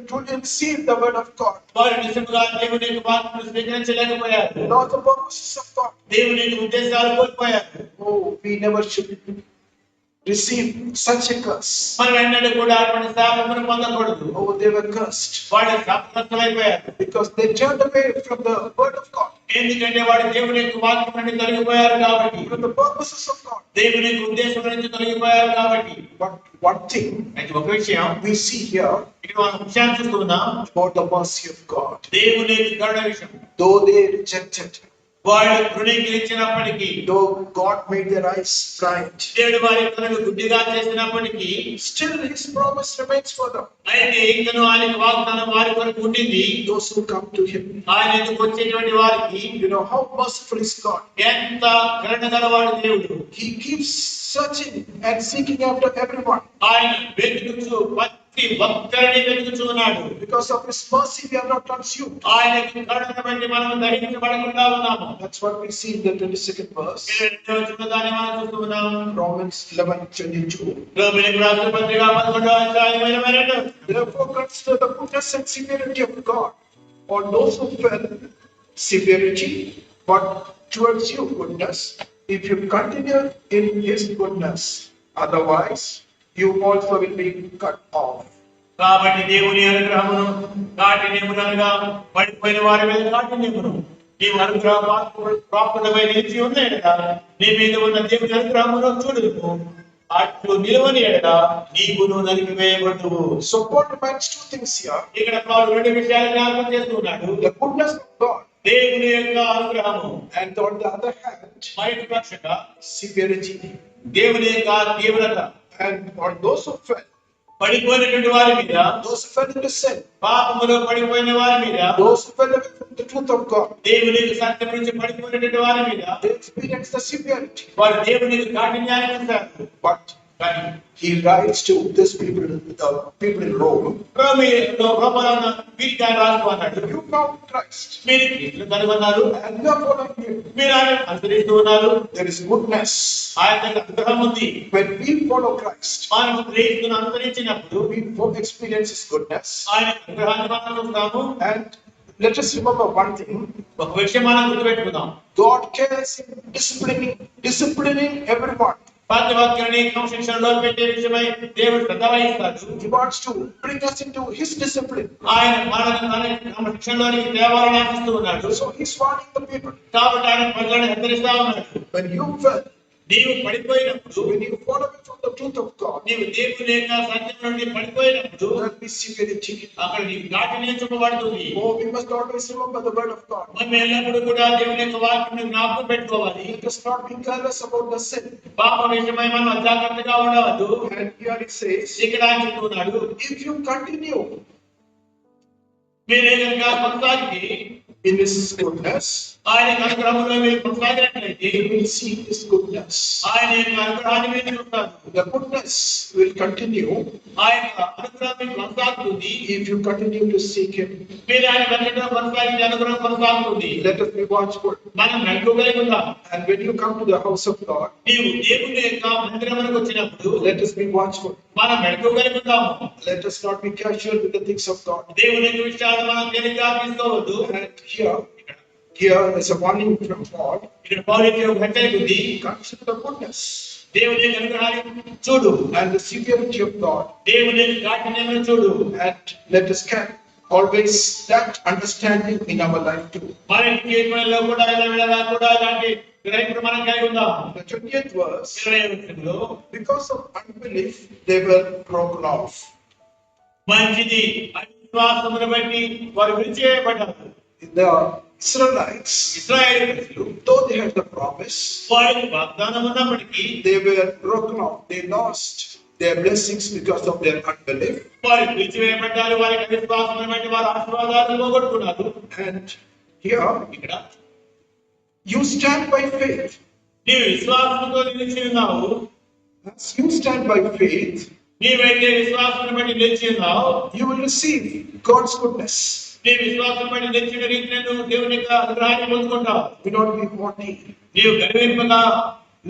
truly receive the word of God. వారు నిజంగా దేవుని యొక్క వాక్యమును స్వీకరించలేకపోయారు. Not the purposes of God. దేవుని యొక్క ఉద్దేశాలు కోల్పోయారు. Oh, we never should receive such a curse. మనం ఎన్నడూ కూడా అటువంటి శాపమును పొందకూడదు. Oh, they were cursed వాళ్ళు శాపగ్రస్తులైపోయారు. because they turned away from the word of God, ఎందుకంటే వాడు దేవుని యొక్క వాక్యం నుండి తొలగిపోయారు కాబట్టి, from the purposes of God. దేవుని యొక్క ఉద్దేశం నుంచి తొలగిపోయారు కాబట్టి. But one thing అయితే ఒక విషయం we see here ఇక్కడ మనం విషయాన్ని చూస్తున్నాం, about the mercy of God. దేవుని యొక్క కరుణ విషయం. Though they rejected, వాళ్ళు తృణీకరించినప్పటికీ, though God made their eyes blind, దేవుడు వారి కనులు గుడ్డిగా చేసినప్పటికీ, still His promise remains for them. అయితే ఇంకను ఆయన వాగ్దానం వారి కొరకు ఉండింది. Those who come to Him. ఆయన ఎందుకు వచ్చేటువంటి వారికి, You know how merciful is God. ఎంత కరుణ గలవాడు దేవుడు. He keeps searching and seeking after everyone. ఆయన వెతుకుచూ ప్రతి ఒక్కరిని వెతుకుచూ ఉన్నాడు. Because of His mercy, we are not consumed. ఆయనకి కరుణను బట్టి మనం దహించబడకుండా ఉన్నాము. That's what we see in the 22nd verse. 22వ వచనాన్ని మనం చూస్తూ ఉన్నాం. Romans 11:22. రోమీయులకు రాసిన పత్రిక 11వ అధ్యాయం 22. Therefore, consider the goodness and severity of God. On those who fell, severity, but towards you goodness, if you continue in His goodness. Otherwise, you also will be cut off. కాబట్టి దేవుని అనుగ్రహమును కాఠిన్యమునగా పడిపోయిన వారి మీద కాఠిన్యమును, నీవు అనుగ్రహ ప్రాప్తుడమై నిలిచి ఉన్న ఎడల నీ మీద ఉన్న దేవుని అనుగ్రహమును చూడుము. అట్లు నిలవని ఎడల నీవును నలిపివేయబడుదువు. So Paul reminds two things here. ఇక్కడ పౌలు రెండు విషయాలు జ్ఞాపకం చేస్తున్నాడు. The goodness of God, దేవుని యొక్క అనుగ్రహము, and on the other hand, మరొక పక్షక severity. దేవుని యొక్క తీవ్రత. And on those who fell, పడిపోయినటువంటి వారి మీద, those who fell into sin, పాపములో పడిపోయిన వారి మీద, those who fell away from the truth of God, దేవుని సత్యం నుంచి పడిపోయినటువంటి వారి మీద they experience the severity. వారు దేవుని కాఠిన్యాన్ని చూశారు. But కానీ he writes to this people, the people in Rome, రోమలో వీరికి ఆయన రాస్తూ అన్నాడు, you found Christ మీరు క్రీస్తును కనుగొన్నారు, and you are following Him. మీరు ఆయన అనుసరిస్తూ ఉన్నారు. There is goodness. ఆయన దగ్గర అనుగ్రహం ఉంది. When we follow Christ, మనము క్రీస్తును అనుసరించినప్పుడు we experience His goodness. ఆయన అనుగ్రహాన్ని మనం చూస్తాము. And let us remember one thing. ఒక విషయం మనం గుర్తుపెట్టుకుందాం. God cares in disciplining everyone. ప్రతి ఒక్కరిని క్రమశిక్షణలో పెట్టే విషయమై దేవుడు శ్రద్ధ వహిస్తాడు. He wants to bring us into His discipline. ఆయన మనల్ని క్రమశిక్షణలోనికి తేవాలని ఆశిస్తూ ఉన్నాడు. So He's warning the people. కాబట్టి ఆయన ప్రజలను హెచ్చరిస్తా ఉన్నాడు. When you fell, నీవు పడిపోయినప్పుడు, when you fall away from the truth of God, నీవు దేవుని యొక్క సత్యం నుండి పడిపోయినప్పుడు there will be severity. అక్కడ నీకు కాఠిన్యం చూపబడుతుంది. Oh, we must always remember the word of God. మనం ఎల్లప్పుడూ కూడా దేవుని యొక్క వాక్యం జ్ఞాపకం పెట్టుకోవాలి. Let us not be careless about the sin. పాప విషయమై మనం అజాగ్రత్తగా ఉండవద్దు. And here it says, ఇక్కడ ఆయన చెప్తున్నాడు, if you continue మీరు కనుక కొనసాగి in His goodness, ఆయన అనుగ్రహంలో మీరు కొనసాగినట్లయితే you will see His goodness. ఆయన యొక్క అనుగ్రహాన్ని మీరు చూస్తారు. The goodness will continue ఆయన అనుగ్రహం మీకు కొనసాగుతుంది. if you continue to seek Him. మీరు ఆయన వెంటనే కొనసాగించే అనుగ్రహం కొనసాగుతుంది. Let us be watchful. మనం మెలకువగా ఉందాం. And when you come to the house of God, నీవు దేవుని యొక్క మందిరమునకు వచ్చినప్పుడు let us be watchful. మనం మెలకువగా ఉందాము. Let us not be casual with the things of God. దేవుని యొక్క విషయాలు మనం తేలిగ్గా తీసుకోవద్దు. And here is a warning from God. ఇక్కడ పౌలుకి ఒక హెచ్చరిక ఉంది. Consider the goodness దేవుని యొక్క అనుగ్రహాన్ని చూడు, and the severity of God. దేవుని యొక్క కాఠిన్యమును చూడు. And let us carry always that understanding in our life too. మన జీవితంలో కూడా ఇలా కూడా ఇలాంటి గ్రహింపు మనం కలిగి ఉందాం. The 20th verse, 20వ వచనంలో, because of unbelief, they were broken off. మంచిది అవిశ్వాసమును బట్టి వారు విడిచివేయబడ్డారు. The Israelites, ఇశ్రాయేలు ప్రజలు though they had the promise, వారికి వాగ్దానం ఉన్నప్పటికీ they were broken off. They lost their blessings because of their unbelief. వారు విడిచివేయబడ్డారు. వారికి అవిశ్వాసమును బట్టి వారు ఆశీర్వాదాలను పోగొట్టుకున్నారు. And here, ఇక్కడ you stand by faith. నీవు విశ్వాసంతో నిలిచి ఉన్నావు. As you stand by faith, నీవైతే విశ్వాసాన్ని బట్టి నిలిచి ఉన్నావు, you will receive God's goodness. నీ విశ్వాసం బట్టి నిలిచిన రీతిని నువ్వు దేవుని యొక్క అనుగ్రహాన్ని పొందుకుంటావు. Do not be haughty. నీవు గర్వింపగా,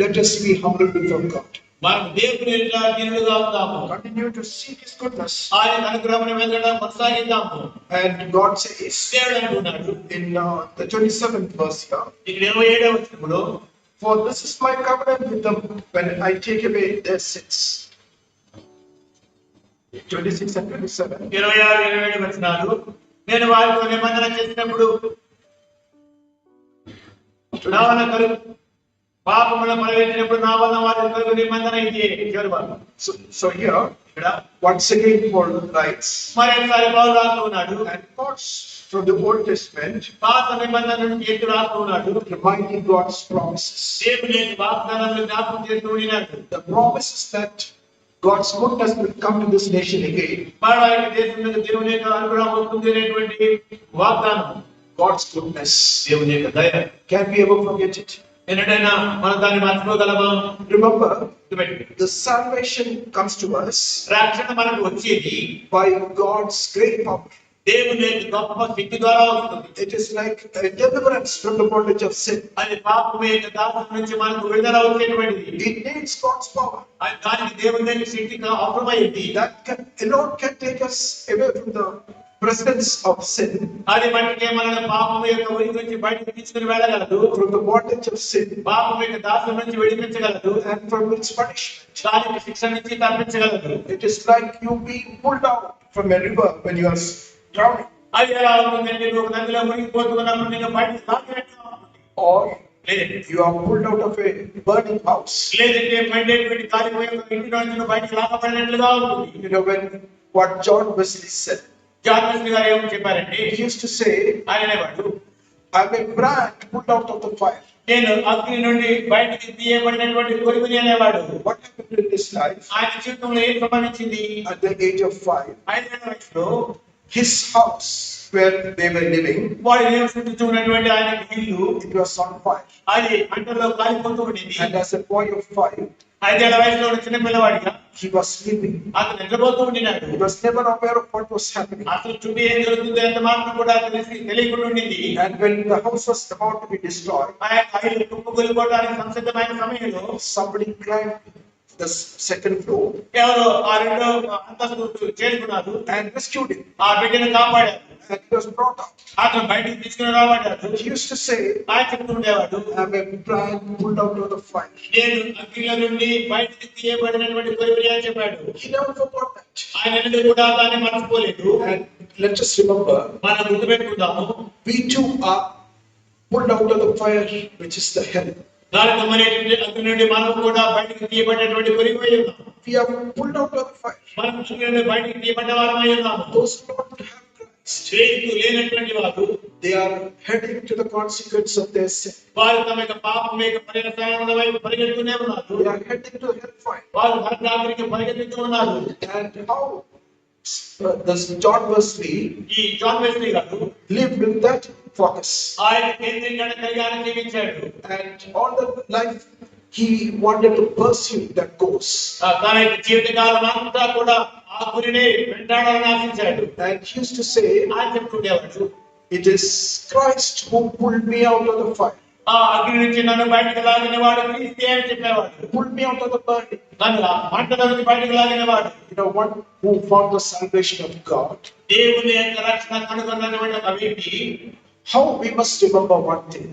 Let us be humble before God. మనం దేవుని ఎదుట దీనులుగా ఉందాము. Continue to seek His goodness. ఆయన అనుగ్రహాన్ని వెతకడం కొనసాగిద్దాము. And God says దేవుడు అంటున్నాడు in the 27th verse here, ఇక్కడ 27వ వచనంలో, for this is my covenant with them when I take away their sins. 26 and 27. 26, 27 వచనాలు, నేను వారితో నిబంధన చేసినప్పుడు పాపములో పడవేసినప్పుడు నా వలన వారి కొరకు నిబంధన ఇది చివరి భాగం. So here, ఇక్కడ once again, Paul writes, మరొకసారి పౌలు రాస్తూ ఉన్నాడు, and quotes from the Old Testament, పాత నిబంధన నుంచి ఎత్తు రాస్తూ ఉన్నాడు, reminding God's promises. దేవుని వాగ్దానాలను జ్ఞాపకం చేస్తూ ఉన్నాడు. The promises that God's goodness will come to this nation again. మరొక దేశం మీద దేవుని యొక్క అనుగ్రహం వస్తుంది అనేటువంటి వాగ్దానం. God's goodness. దేవుని యొక్క దయ. Can we ever forget it? ఎన్నడైనా మనం దాన్ని మర్చిపోగలమా? Remember, గుర్తుపెట్టుకోండి. the salvation comes to us రక్షణ మనకు వచ్చేది by God's great power. దేవుని యొక్క గొప్ప శక్తి ద్వారా వస్తుంది. It is like a deliverance from the bondage of sin. అది పాపము యొక్క దాసం నుంచి మనకు విడుదల వచ్చేటువంటిది. It needs God's power. అది దానికి దేవుని యొక్క శక్తి అవసరమైంది. That alone can take us away from the presence of sin, అది మనకి మనల్ని పాపము యొక్క ఉనికి నుంచి బయటకు తీసుకుని వెళ్ళగలదు. from the bondage of sin, పాపము యొక్క దాసం నుంచి విడిపించగలదు. and from its punishment. దానికి శిక్ష నుంచి తప్పించగలదు. It is like you being pulled out from a river when you are drowning, అది ఎలా ఉంటుందంటే నువ్వు నదిలో మునిగిపోతున్నప్పుడు నేను బయటకు లాగినట్టుగా ఉంటుంది. or లేదంటే you are pulled out of a burning house. లేదంటే మండేటువంటి కాలిపోయి ఇంటి నుంచి నువ్వు బయటకు లాగబడినట్లుగా ఉంటుంది. You know when what John Wesley said. John Wesley garu ఏమని చెప్పారంటే, He used to say, ఆయన అనేవాడు, I'm a brand pulled out of the fire. నేను అగ్ని నుండి బయటికి తీయబడినటువంటి కొడుకుని అనేవాడు. What happened in his life? ఆయన జీవితంలో ఏం సంభవించింది? At the age of 5, 5 ఏళ్ల వయసులో his house where they were living, వాడు నివసించుతున్నటువంటి ఆయన ఇల్లు it was on fire. అది మంటల్లో కాలిపోతూ ఉండేది. And as a boy of 5, 5 ఏళ్ల వయసులో ఉన్న చిన్న పిల్లవాడిగా he was sleeping. అతను నిద్రపోతూ ఉండినాడు. He was never aware of what was happening. అసలు చుట్టూ ఏం జరుగుతుందో ఎంత మాత్రం కూడా తెలియకుండా ఉండింది. And when the house was about to be destroyed, ఆ యొక్క ఇల్లు కుప్పకూలిపోవడానికి సంసిద్ధమైన సమయంలో somebody climbed the second floor ఎవరో ఆ రెండో అంతస్తు చేరుకున్నారు. and rescued him. ఆ బిడ్డను కాపాడారు. And he was brought out. అతను బయటికి తీసుకుని రాబడ్డాడు. He used to say, ఆయన చెప్తూ ఉండేవాడు, I'm a brand pulled out of the fire. నేను అగ్నిలో నుండి బయటికి తీయబడినటువంటి కొడుకుని అని చెప్పాడు. He never forgot that. ఆయన ఎన్నడూ కూడా దాన్ని మర్చిపోలేదు. And let us remember, మనం గుర్తుపెట్టుకుందాము, we too are pulled out of the fire, which is the hell. నరకమనేటువంటి అగ్ని నుండి మనం కూడా బయటికి తీయబడినటువంటి కొడుకుమై ఉన్నాం. We are pulled out of the fire. మనం అగ్ని నుండి బయటికి తీయబడ్డ వారమై ఉన్నాము. Those who don't have Christ, శ్రేష్ఠు లేనటువంటి వారు they are heading to the consequence of their sin. వారు తమ యొక్క పాపం యొక్క పర్యవసానాల వైపు పరిగెడుతూనే ఉన్నారు. They are heading to hellfire. వారు నరకాగ్నికి పరిగెత్తుతూ ఉన్నారు. And how this John Wesley ఈ జాన్ వెస్లీ గారు lived with that focus. ఆయన కేంద్రీకరణ కలిగి ఆయన జీవించాడు. And all the life he wanted to pursue that course. తన యొక్క జీవితకాలం అంతా కూడా ఆ గురిని వెంటాడాలని ఆశించాడు. And he used to say, ఆయన చెప్తుండేవాడు, it is Christ who pulled me out of the fire, ఆ అగ్ని నుంచి నన్ను బయటకు లాగిన వాడు క్రీస్తే అని చెప్పేవాడు. pulled me out of the burning. నన్ను ఆ మంటల నుంచి బయటకు లాగిన వాడు. You know, one who found the salvation of God. దేవుని యొక్క రక్షణ కనుగొన్నటువంటి ఒక వ్యక్తి. How we must remember one thing.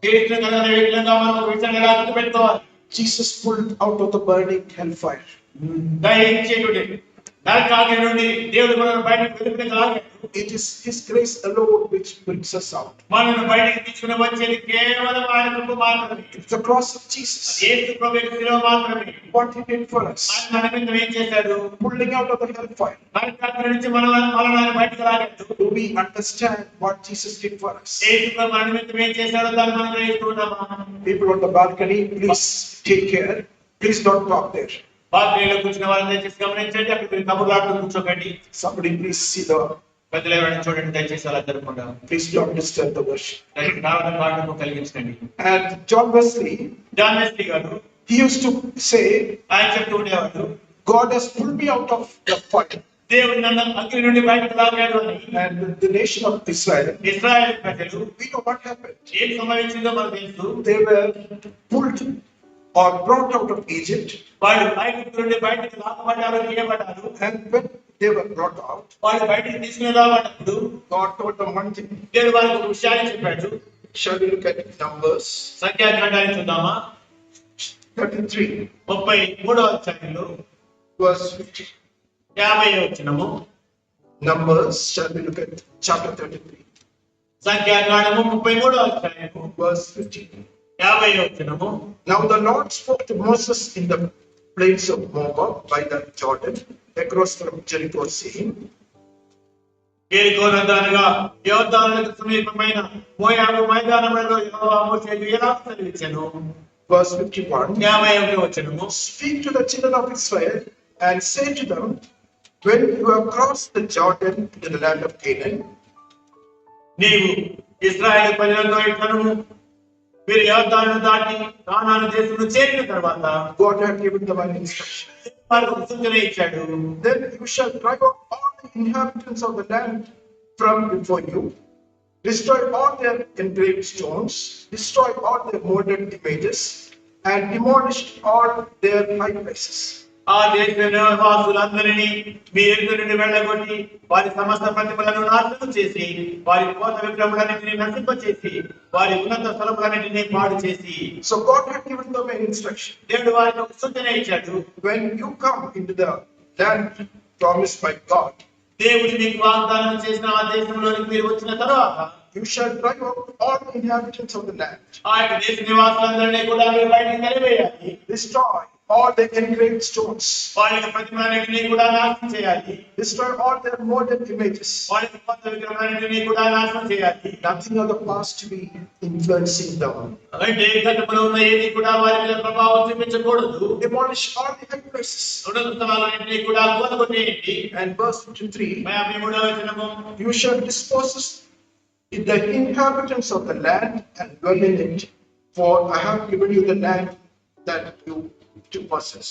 క్రీస్తు కనుగొన్న వ్యక్తులుగా మనం ఒక విషయాన్ని ఎలా గుర్తుపెట్టుకోవాలి? Jesus pulled out of the burning hellfire. దయించేటువంటి నరకాగ్ని నుండి దేవుడు మనల్ని బయటకు వెలుగులోకి లాగాడు. It is His grace alone which brings us out. మనల్ని బయటకు తీసుకుని వచ్చేది కేవలం ఆయన కృప మాత్రమే. It's the cross of Jesus. యేసు ప్రభు యొక్క శిలువ మాత్రమే. What He did for us. ఆయన మన నిమిత్తం ఏం చేశాడు? Pulling out of the hellfire. నరకాగ్ని నుంచి మనల్ని బయటకు లాగాడు. Do we understand what Jesus did for us? యేసు ప్రభు మన నిమిత్తం ఏం చేశాడో దాన్ని మనం గ్రహిస్తూ ఉన్నామా? People on the balcony, please take care. Please don't talk there. బాల్కనీలో కూర్చున్న వాళ్ళని దయచేసి గమనించండి. అక్కడ కబుర్లాడుతూ కూర్చోకండి. Somebody please see the. పెద్దలు ఎవరైనా చూడండి దయచేసి అలా జరగకుండా. Please don't disturb the worship. ప్రార్థన పాఠము కలిగించండి. And John Wesley, John Wesley garu he used to say, ఆయన చెప్తూ ఉండేవాడు, God has pulled me out of the fire. దేవుడు నన్ను అగ్ని నుండి బయటకు లాగాడు అని. And the nation of Israel, ఇశ్రాయేలు ప్రజలు we know what happened. ఏం సంభవించిందో మనకు తెలుసు. They were pulled or brought out of Egypt. వాళ్ళు ఐగుప్తు నుండి బయటకు లాగబడ్డారు, తీయబడ్డారు. And when they were brought out, వాళ్ళు బయటకు తీసుకుని రాబడ్డప్పుడు God told them one thing. దేవుడు వాళ్ళకు ఒక విషయాన్ని చెప్పాడు. Shall we look at Numbers సంఖ్యాకాండాన్ని చూద్దామా? 33, 33వ అధ్యాయంలో verse 50. 50వ వచనము. Numbers, shall we look at chapter 33, సంఖ్యాకాండము 33వ అధ్యాయము verse 50. 50వ వచనము. Now the Lord spoke to Moses in the plains of Moab by the Jordan, across from Jericho, saying, యెరికో నద్దనగా యోర్దానునకు సమీపమైన మోయాబు మైదానములో యెహోవా మోషేకు ఇలా సెలవిచ్చెను. verse 51, 51వ వచనము. speak to the children of Israel and say to them, when you have crossed the Jordan into the land of Canaan, నీవు ఇశ్రాయేలు ప్రజలతో ఇట్లను, మీరు యోర్దానును దాటి కానాను దేశమును చేరిన తర్వాత God had given them an instruction. వారికి సూచన ఇచ్చాడు. Then you shall drive out all the inhabitants of the land from before you, destroy all their engraved stones, destroy all their molded images, and demolish all their high places. ఆ దేశ నివాసులందరినీ మీ ఎదుట నుండి వెళ్ళగొట్టి వారి సమస్త ప్రతిమలను నాశనం చేసి వారి కోత విగ్రహములన్నిటినీ నశింపచేసి వారి ఉన్నత స్థలములన్నిటినీ పాడు చేసి. So God had given them an instruction. దేవుడు వారికి ఒక సూచన ఇచ్చాడు. When you come into the land promised by God, దేవుడు మీకు వాగ్దానం చేసిన ఆ దేశంలోనికి మీరు వచ్చిన తర్వాత you shall drive out all the inhabitants of the land, ఆ యొక్క దేశ నివాసులందరినీ కూడా మీరు బయటికి తరివేయాలి. destroy all the engraved stones, వారి యొక్క ప్రతిమలన్నిటినీ కూడా నాశనం చేయాలి. destroy all their molded images. వారి యొక్క కోత విగ్రహాలన్నిటినీ కూడా నాశనం చేయాలి. Nothing of the past to be influencing them. అంటే గతంలో ఉన్న ఏది కూడా వారి మీద ప్రభావం చూపించకూడదు. Demolish all the high places. ఉన్నత స్థలాలన్నిటినీ కూడా కూలగొట్టేయండి. And verse 53, 53వ వచనము. you shall dispose the inhabitants of the land and dwell in it, for I have given you the land that you to possess.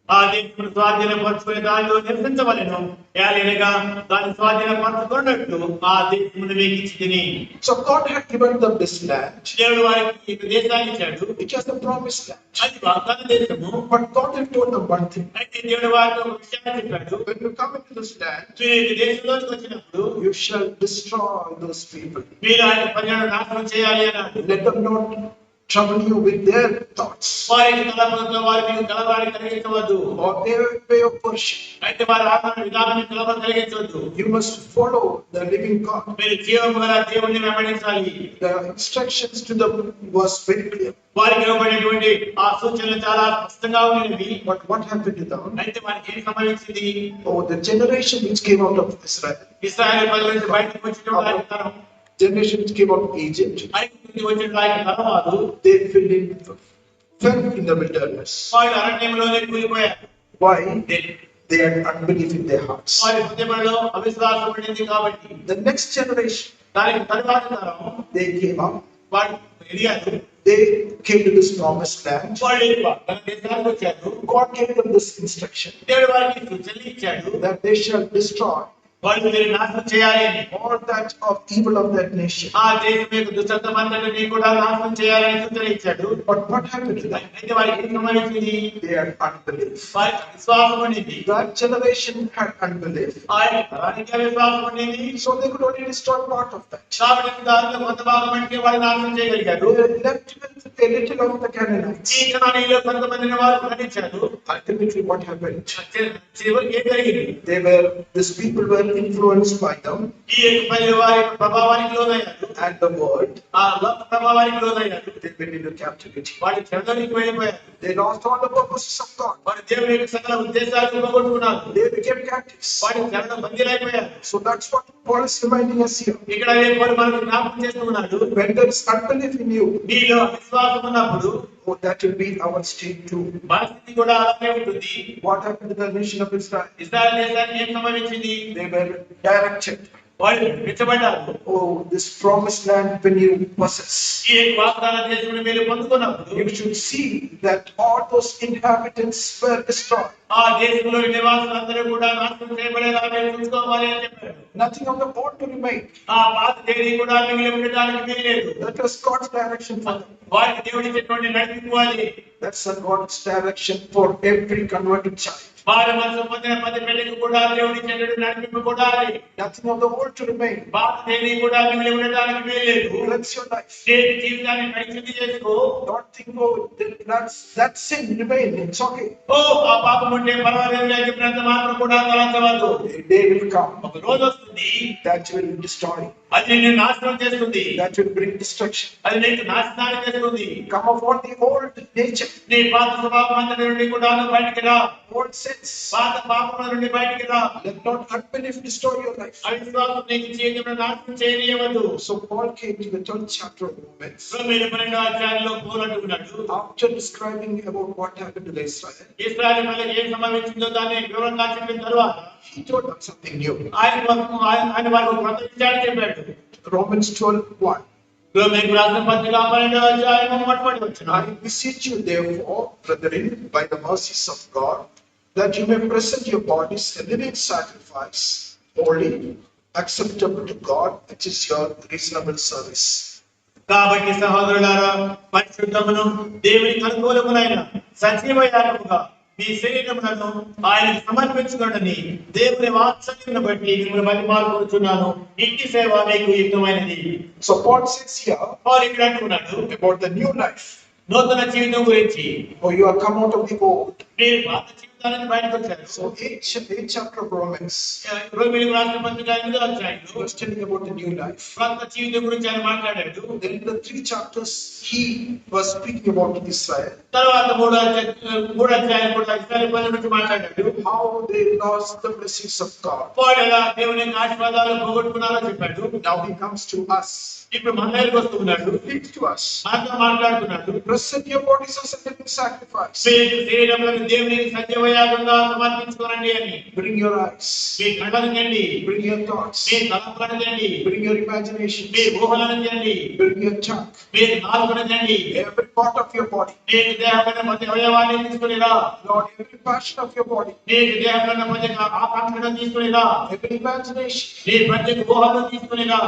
ఆ దేశమును స్వాధీనపరచుకుని దానిలో నివసించవలెను. ఏలయనగా దాన్ని స్వాధీనపరచుకున్నట్టు ఆ దేశమును మీకు ఇచ్చితిని. So God had given them this land. దేవుడు వారికి ఈ దేశాన్ని ఇచ్చాడు. It was the promised land. అది వాగ్దాన దేశము. But God had told them one thing. అయితే దేవుడు వారితో ఒక విషయాన్ని చెప్పాడు. When you come into this land, మీరు ఈ దేశంలోకి వచ్చినప్పుడు you shall destroy those people. మీరు ఆయన ప్రజలను నాశనం చేయాలి అన్నాడు. Let them not trouble you with their thoughts వారి తలపులతో వారి మీకు కలవరాన్ని కలిగించవద్దు. or their way of worship. అయితే వారి ఆత్మ విధానాన్ని కలవరం కలిగించవద్దు. You must follow the living God. మీరు జీవము గల దేవుణ్ణి వెంబడించాలి. The instructions to them was very clear. వారికి ఇవ్వబడినటువంటి ఆ సూచనలు చాలా స్పష్టంగా ఉన్నవి. But what happened to them? అయితే వారికి ఏం సంభవించింది? Oh, the generation which came out of Israel, ఇశ్రాయేలు ప్రజల నుంచి బయటకు వచ్చిన తరం, generation which came out of Egypt, ఐగుప్తు నుంచి వచ్చిన తరం వారు they fell in the wilderness. వారు అరణ్యంలోనే కూలిపోయారు. Why? They had unbelief in their hearts. వారి హృదయంలో అవిశ్వాసం ఉండింది కాబట్టి. The next generation, దానికి తరువాత తరం they came up, వారు ఎదిగారు. they came to this promised land. వాళ్ళు తన దేశానికి వచ్చారు. God gave them this instruction దేవుడు వారికి సూచనలు ఇచ్చాడు. that they shall destroy వాళ్ళు మీరు నాశనం చేయాలి అని. all that of evil of that nation. ఆ దేశం యొక్క దుష్టత్వం అంతటిని కూడా నాశనం చేయాలని సూచన ఇచ్చాడు. But what happened to them? అయితే వారికి ఏం సంభవించింది? They had unbelief. వారికి విశ్వాసం ఉండింది. That generation had unbelief. ఆ యొక్క తరానికి విశ్వాసం ఉండింది. So they could only destroy part of that. కాబట్టి దానిలో కొంత భాగం అంటే వారు నాశనం చేయగలిగారు. They were left with a little of the Canaanites. ఈ కణానిలో కొంతమందిని వారు ఖండించారు. Ultimately, what happened? చివరికి ఏం జరిగింది? These people were influenced by them ఈ యొక్క ప్రజలు వారి యొక్క ప్రభావానికి లోనయ్యారు. and the world. ఆ లోక ప్రభావానికి లోనయ్యారు. They went into captivity. వారి చెరలోనికి వెళ్ళిపోయారు. They lost all the purposes of God. వారి దేవుని యొక్క సకల ఉద్దేశాలను పోగొట్టుకున్నారు. They became captives. వారి చెరలో బందీలైపోయారు. So that's what Paul is reminding us here. ఇక్కడ దేవుడు మనకు జ్ఞాపకం చేస్తున్నాడు. When there is unbelief in you, నీలో విశ్వాసం ఉన్నప్పుడు oh, that will be our state too. మన స్థితి కూడా అలాగే ఉంటుంది. What happened to the nation of Israel? ఇశ్రాయేలు దేశానికి ఏం సంభవించింది? They were directed. వాళ్ళు మెచ్చబడ్డారు. Oh, this promised land when you possess, ఈ వాగ్దాన దేశమును మీరు పొందుకున్నప్పుడు you should see that all those inhabitants were destroyed. ఆ దేశంలోని నివాసులందరూ కూడా నాశనం చేయబడేలా మీరు చూసుకోవాలి అని చెప్పారు. Nothing of the old to remain. ఆ పాత దేశం కూడా మిగిలి ఉండడానికి వీలేదు. That was God's direction for them. వారికి దేవుడు ఇచ్చినటువంటి నడిపింపు అది. That's a God's direction for every converted child. వారి మనసు పొందిన ప్రతి పెళ్లికి కూడా దేవుడి చెడ్డడు నడిపింపు కూడా Nothing of the world to remain. బాధ దేని కూడా మిగిలి ఉండడానికి వీల్లేదు. Cleanse your life. దేవుడి జీవితాన్ని పరిశుద్ధి చేసుకో. Don't think, oh, that sin remain. It's okay. ఓ ఆ పాపం ఉంటే పర్వాలేదు చెప్పినంత మాత్రం కూడా తలంచవద్దు. A day will come. ఒక రోజు వస్తుంది that will destroy. అది నిన్ను నాశనం చేస్తుంది. That will bring destruction. అది నీకు నాశనాన్ని చేస్తుంది. Come upon the old nature. నీ పాత స్వభావం అంతటి నుండి కూడా బయటికి రా. Old sins. పాత పాపముల నుండి బయటికి రా. Let not unbelief destroy your life. అవిశ్వాసం నీకు జీవితంలో నాశనం చేయనివ్వదు. So Paul came to the 12th chapter of Romans. రోమీయుల 12వ అధ్యాయంలో పౌలు అంటున్నాడు, After describing about what happened to the Israel, ఇశ్రాయేలు ప్రజలకు ఏం సంభవించిందో దాన్ని వివరంగా చెప్పిన తరువాత he told them something new. ఆయన వారికి కొత్త విషయాన్ని చెప్పాడు. Romans 12:1. రోమీయులకు రాసిన పత్రిక 12వ అధ్యాయం మొదటి వచనం. I beseech you therefore, brethren, by the mercies of God, that you may present your bodies a living sacrifice, holy, acceptable to God, which is your reasonable service. కాబట్టి సహోదరులారా, పరిశుద్ధమును దేవునికి అనుకూలములైన సజీవ యాగముగా మీ శరీరములను ఆయనకు సమర్పించుకోండి. దేవుని వాత్సల్యమును బట్టి మిమ్మల్ని బతిమాలుకొనుచున్నాను. ఇంటి సేవ మీకు యుక్తమైనది. So Paul says here పౌలు ఇక్కడ అంటున్నాడు about the new life. నూతన జీవితం గురించి. Oh, you have come out of the old. మీరు పాత జీవితానికి బయటకు వచ్చారు. So 8th chapter of Romans రోమీయులకు రాసిన పత్రిక 8వ అధ్యాయంలో was telling about the new life. కొత్త జీవితం గురించి ఆయన మాట్లాడాడు. Then in the 3 chapters he was speaking about Israel, తర్వాత మూడో అధ్యాయం కూడా ఇశ్రాయేలు ప్రజల గురించి మాట్లాడాడు. how they lost the blessings of God. పౌలు ఎలా దేవుని యొక్క ఆశీర్వాదాలు పోగొట్టుకున్నారో చెప్పాడు. Now he comes to us. ఇప్పుడు మన దగ్గరికి వస్తున్నాడు, Speaks to us. మనతో మాట్లాడుతున్నాడు. Present your bodies as a living sacrifice. మీ శరీరంలో దేవునికి సజీవయాగంగా సమర్పించుకోనండి అని. Bring your eyes. మీ కళ్ళను తెండి, Bring your thoughts. మీ తలంపులను తెండి, Bring your imagination. మీ ఊహలను తెండి, Bring your tongue. మీ నాలుకను తెండి. Every part of your body. నీకు దేహమైన ప్రతి అవయవాన్ని తీసుకుని రా. Lord, every passion of your body. నీకు దేహమైన ప్రతి ఆకాంక్షను తీసుకుని రా. Every imagination. నీ ప్రతి ఊహను తీసుకుని రా.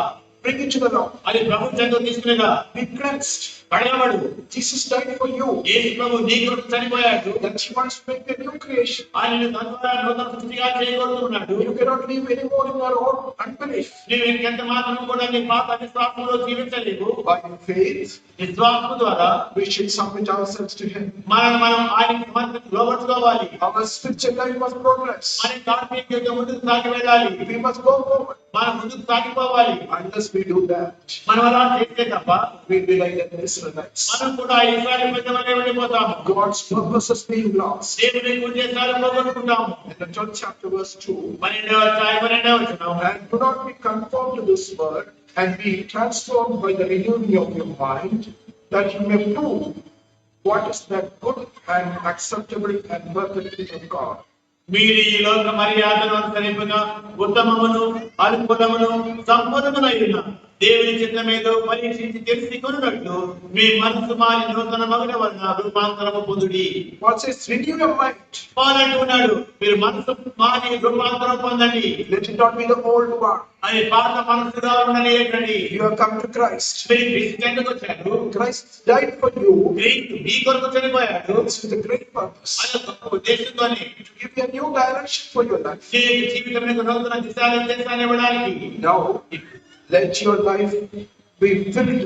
Bring it to the Lord. అది ప్రభు చెంత తీసుకుని రా. Be cleansed. కడగబడు. Jesus died for you. యేసు ప్రభు నీ కొరకు చనిపోయాడు. That he wants to make a new creation. ఆయన తద్వారా నూతన సృష్టిగా చేయగలుగుతున్నాడు. You cannot live anymore in your own unbelief. నీవు ఇంకెంత మాత్రం కూడా నీ పాత విశ్వాసంలో జీవించలేవు. By faith, విశ్వాసం ద్వారా we should submit ourselves to him. మనం ఆయనకి సమర్పించి లోబడుకోవాలి. Our spiritual life must progress. మన ఆత్మీయ జీవితం ముందుకు సాగి వెళ్ళాలి. We must go forward. మనం ముందుకు సాగిపోవాలి. Unless we do that, మనం అలా చేస్తే తప్ప we'll be like the Israelites. మనం కూడా ఇశ్రాయేలు ప్రజలనే ఉండిపోతాము. God's purposes being lost. దేవుని ఉద్దేశాలు పోగొట్టుకుంటాము. In the 12th chapter, verse 2. 12వ అధ్యాయం 12వ వచనం. And do not be conformed to this world, and be transformed by the renewing of your mind, that you may prove what is that good and acceptable and perfect will of God. మీరు ఈ లోక మర్యాదను అనుసరింపగా ఉత్తమమును అనుకూలమును సంపూర్ణమునైన దేవుని చిత్తమేదో పరీక్షించి తెలుసుకొనున్నట్లు మీ మనసు మారి నూతన మగుట వలన రూపాంతరము పొందుడి. What says renew your mind? పౌలు అంటున్నాడు, మీరు మనసు మారి రూపాంతరం పొందండి. Let it not be the old one. అది పాత మనసుగా ఉండనియండి. You have come to Christ. మీరు క్రీస్తు చెంతకు వచ్చారు. Christ died for you. క్రీస్తు మీ కొరకు చనిపోయాడు. It's with a great purpose. అది గొప్ప ఉద్దేశంతోనే. To give you a new direction for your life. మీ జీవితంలో నూతన దిశాన్ని ఇవ్వడానికి. Now, let your life be filled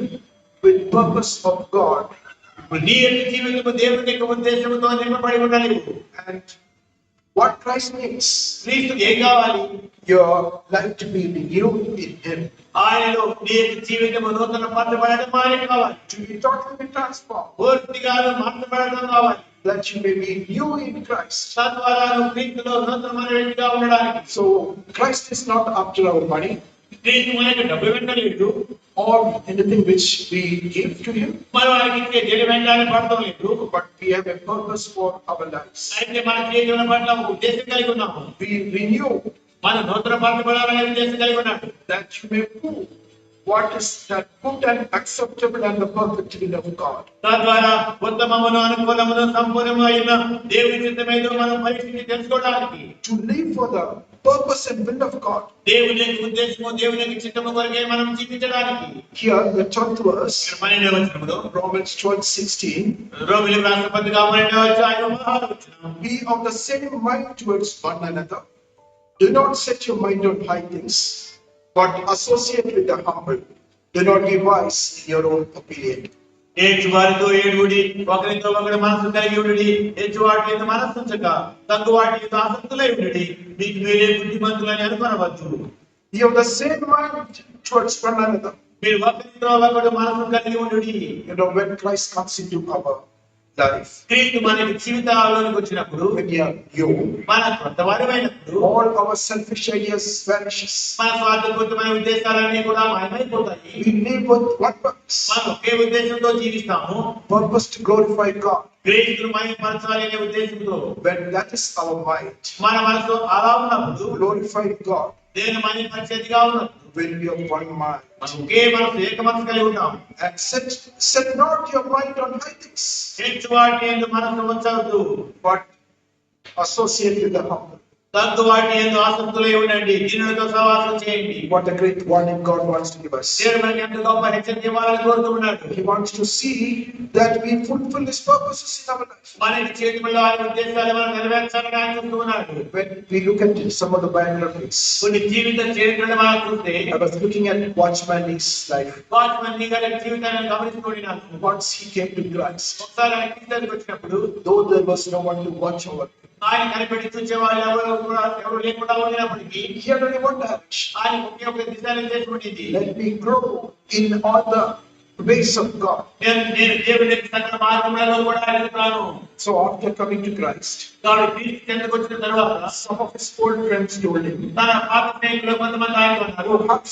with purpose of God. నీ యొక్క జీవితము దేవుని యొక్క ఉద్దేశంతో నింపబడి ఉండాలి. And what Christ means, క్రీస్తుకి ఏం కావాలి? your life to be renewed in Him. ఆయనలో నీ యొక్క జీవితము నూతన పరచబడడం ఆయనకు కావాలి. To be totally transformed. పూర్తిగా మార్చబడడం కావాలి. That you may be new in Christ. తద్వారా నువ్వు క్రీస్తులో నూతనమైన వ్యక్తిగా ఉండడానికి. So Christ is not after our money. క్రీస్తు మనకి డబ్బు వెంటలేదు. Or anything which we give to Him. మనం ఆయనకి ఇచ్చే దేని వెంటనే పడతాం లేదు. But we have a purpose for our lives. అయితే మన జీవితం పట్ల ఒక ఉద్దేశం కలిగి ఉన్నాము. We renew. మనం నూతన పరచబడాలనే ఉద్దేశం కలిగి ఉన్నాము. That you may prove what is that good and acceptable and the perfect will of God. తద్వారా ఉత్తమమును అనుకూలమును సంపూర్ణము అయిన దేవుని చిత్తమేదో మనం పరీక్షించి తెలుసుకోవడానికి, To live for the purpose and will of God. దేవుని యొక్క ఉద్దేశము దేవుని యొక్క చిత్తము కొరకే మనం జీవించడానికి. Here, the 12th verse, 12వ వచనములో Romans 12:16. రోమీయులకు రాసిన పత్రిక 12వ అధ్యాయం 6వ వచనం. Be of the same mind towards one another. Do not set your mind on high things, but associate with the humble. Do not be wise in your own opinion. ఏడ్చు వారితో ఏడుగుడి, ఒకరితో ఒకడు మనసు కలిగి ఉండుడి. హెచ్చు వాటి యొక్క మనస్సు ఉంచక తగ్గు వాటి యొక్క ఆసక్తులై ఉండుడి. మీకు మీరే బుద్ధిమంతులని అనుకొనవద్దు. Be of the same mind towards one another. మీరు ఒకరితో ఒకడు మనసు కలిగి ఉండుడి. You know, when Christ comes into our life, క్రీస్తు మన జీవితాల్లోకి వచ్చినప్పుడు, when we are new, మన కొత్తవారిమైనప్పుడు all our selfish ideas vanishes. మన స్వార్థపూరితమైన ఉద్దేశాలన్నీ కూడా మాయమైపోతాయి. We live with one purpose, మనం ఒకే ఉద్దేశంతో జీవిస్తాము, purpose to glorify God. క్రీస్తును మహిమపరచాలి అనే ఉద్దేశంతో. When that is our mind, మన మనసు అలా ఉన్నప్పుడు, glorify God, దేవుని మహిమపరిచేదిగా ఉన్నప్పుడు, when we are one mind. మనం ఒకే మనసు, ఏక మనసు కలిగి ఉంటాం. And set not your mind on high things, హెచ్చు వాటి యందు మనసు ఉంచవద్దు, but associate with the humble. తగ్గు వాటి యందు ఆసక్తులై ఉండండి. దీనులతో సహవాసం చేయండి. What a great warning God wants to give us. దేవుడు మనకి ఎంత గొప్ప హెచ్చరిక ఇవ్వాలని కోరుతున్నాడు. He wants to see that we fulfill His purposes in our life. మన జీవితంలో ఆయన ఉద్దేశాలు మనం నెరవేర్చాలని ఆయన చూస్తున్నాడు. When we look at some of the biographies, కొన్ని జీవిత చరిత్రలు మనం చూస్తే, I was looking at Watchman Nee's life. Watchman నీ గారి జీవితాన్ని గమనిస్తున్నాను. Once he came to Christ, ఒకసారి ఆయన క్రీస్తుకి వచ్చినప్పుడు, though there was no one to watch over him, ఆయన కనిపెట్టి చూసే వాళ్ళు ఎవరు లేకుండా ఉండినప్పటికీ, he had only one direction. ఆయన ఒకే ఒక దిశ నిర్దేశించింది. Let me grow in all the ways of God. నేను దేవుని యొక్క సకల మార్గములలో కూడా వెళ్తాను. So after coming to Christ, కాబట్టి క్రీస్తు చెంతకు వచ్చిన తర్వాత some of his old friends told him, తన పాత స్నేహితులు కొంతమంది ఆయన అన్నారు, "Oh, have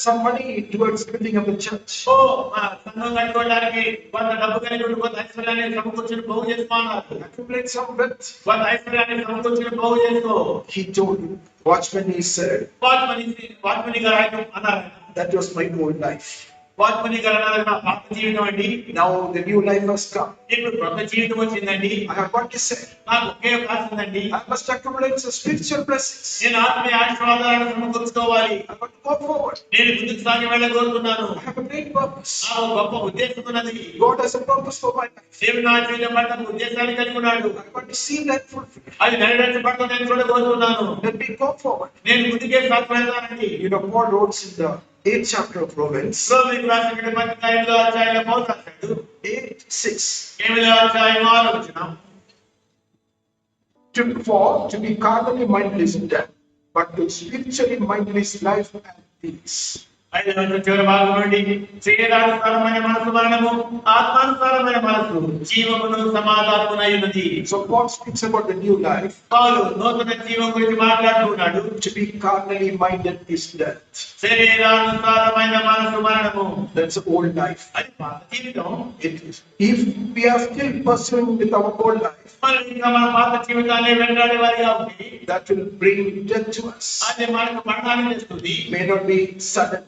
some money towards building of the church." ఓ మా సంఘం కట్టుకోవడానికి కొంత డబ్బు కలిగి ఉండి కొంత ఐశ్వర్యాన్ని సమకూర్చుని బాగు చేసుకోమన్నారు. Accumulate some wealth. కొంత ఐశ్వర్యాన్ని సమకూర్చుని బాగు చేసుకో. He told him, Watchman, he said, వాచ్మని గారు ఆయన అన్నారు, that was my old life. వాచ్మని గారు అన్నారు, నా పాత జీవితం అండి, Now the new life has come. ఇప్పుడు కొత్త జీవితం వచ్చిందండి. I have what to say. నాకు ఒకే ఒక ఆశ ఉందండి. I must accumulate some spiritual blessings. నేను ఆత్మీయ ఆశీర్వాదాలను సమకూర్చుకోవాలి. I want to go forward. నేను ముందుకు సాగి వెళ్ళగోరుతున్నాను. I have a great purpose. నాకు గొప్ప ఉద్దేశం ఉన్నది. God has a purpose for my life. దేవుడు నా జీవితం పట్ల ఉద్దేశాన్ని కలిగి ఉన్నాడు. I want to see that fulfilled. అది నెరవేర్చబడతాను నేను చూడగోరుతున్నాను. Let me go forward. నేను ముందుకే సాగి వెళ్తానండి. You know, Paul wrote in the 8th chapter of Romans, రోమీయులకు రాసిన పత్రిక 8వ అధ్యాయంలో పౌలు రాశాడు, 8:6. 8వ అధ్యాయం 6వ వచనం. To be carnally mindless is death, but to spiritually mindless life and peace. 5వ వచనం చివరి భాగం నుండి, శరీరానుసారమైన మనసు మరణము, ఆత్మానుసారమైన మనసు జీవమును సమాధానమునై ఉన్నది. So Paul speaks about the new life. పౌలు నూతన జీవం గురించి మాట్లాడుతున్నాడు. To be carnally minded is death. శరీరానుసారమైన మనసు మరణము, That's the old life. అది పాత జీవితం. If we are still pursuing with our old life, మనం ఇంకా మన పాత జీవితాన్ని వెంటాడే వారిగా ఉంది, that will bring death to us. అది మనకు మరణాన్ని తెస్తుంది. May not be sudden.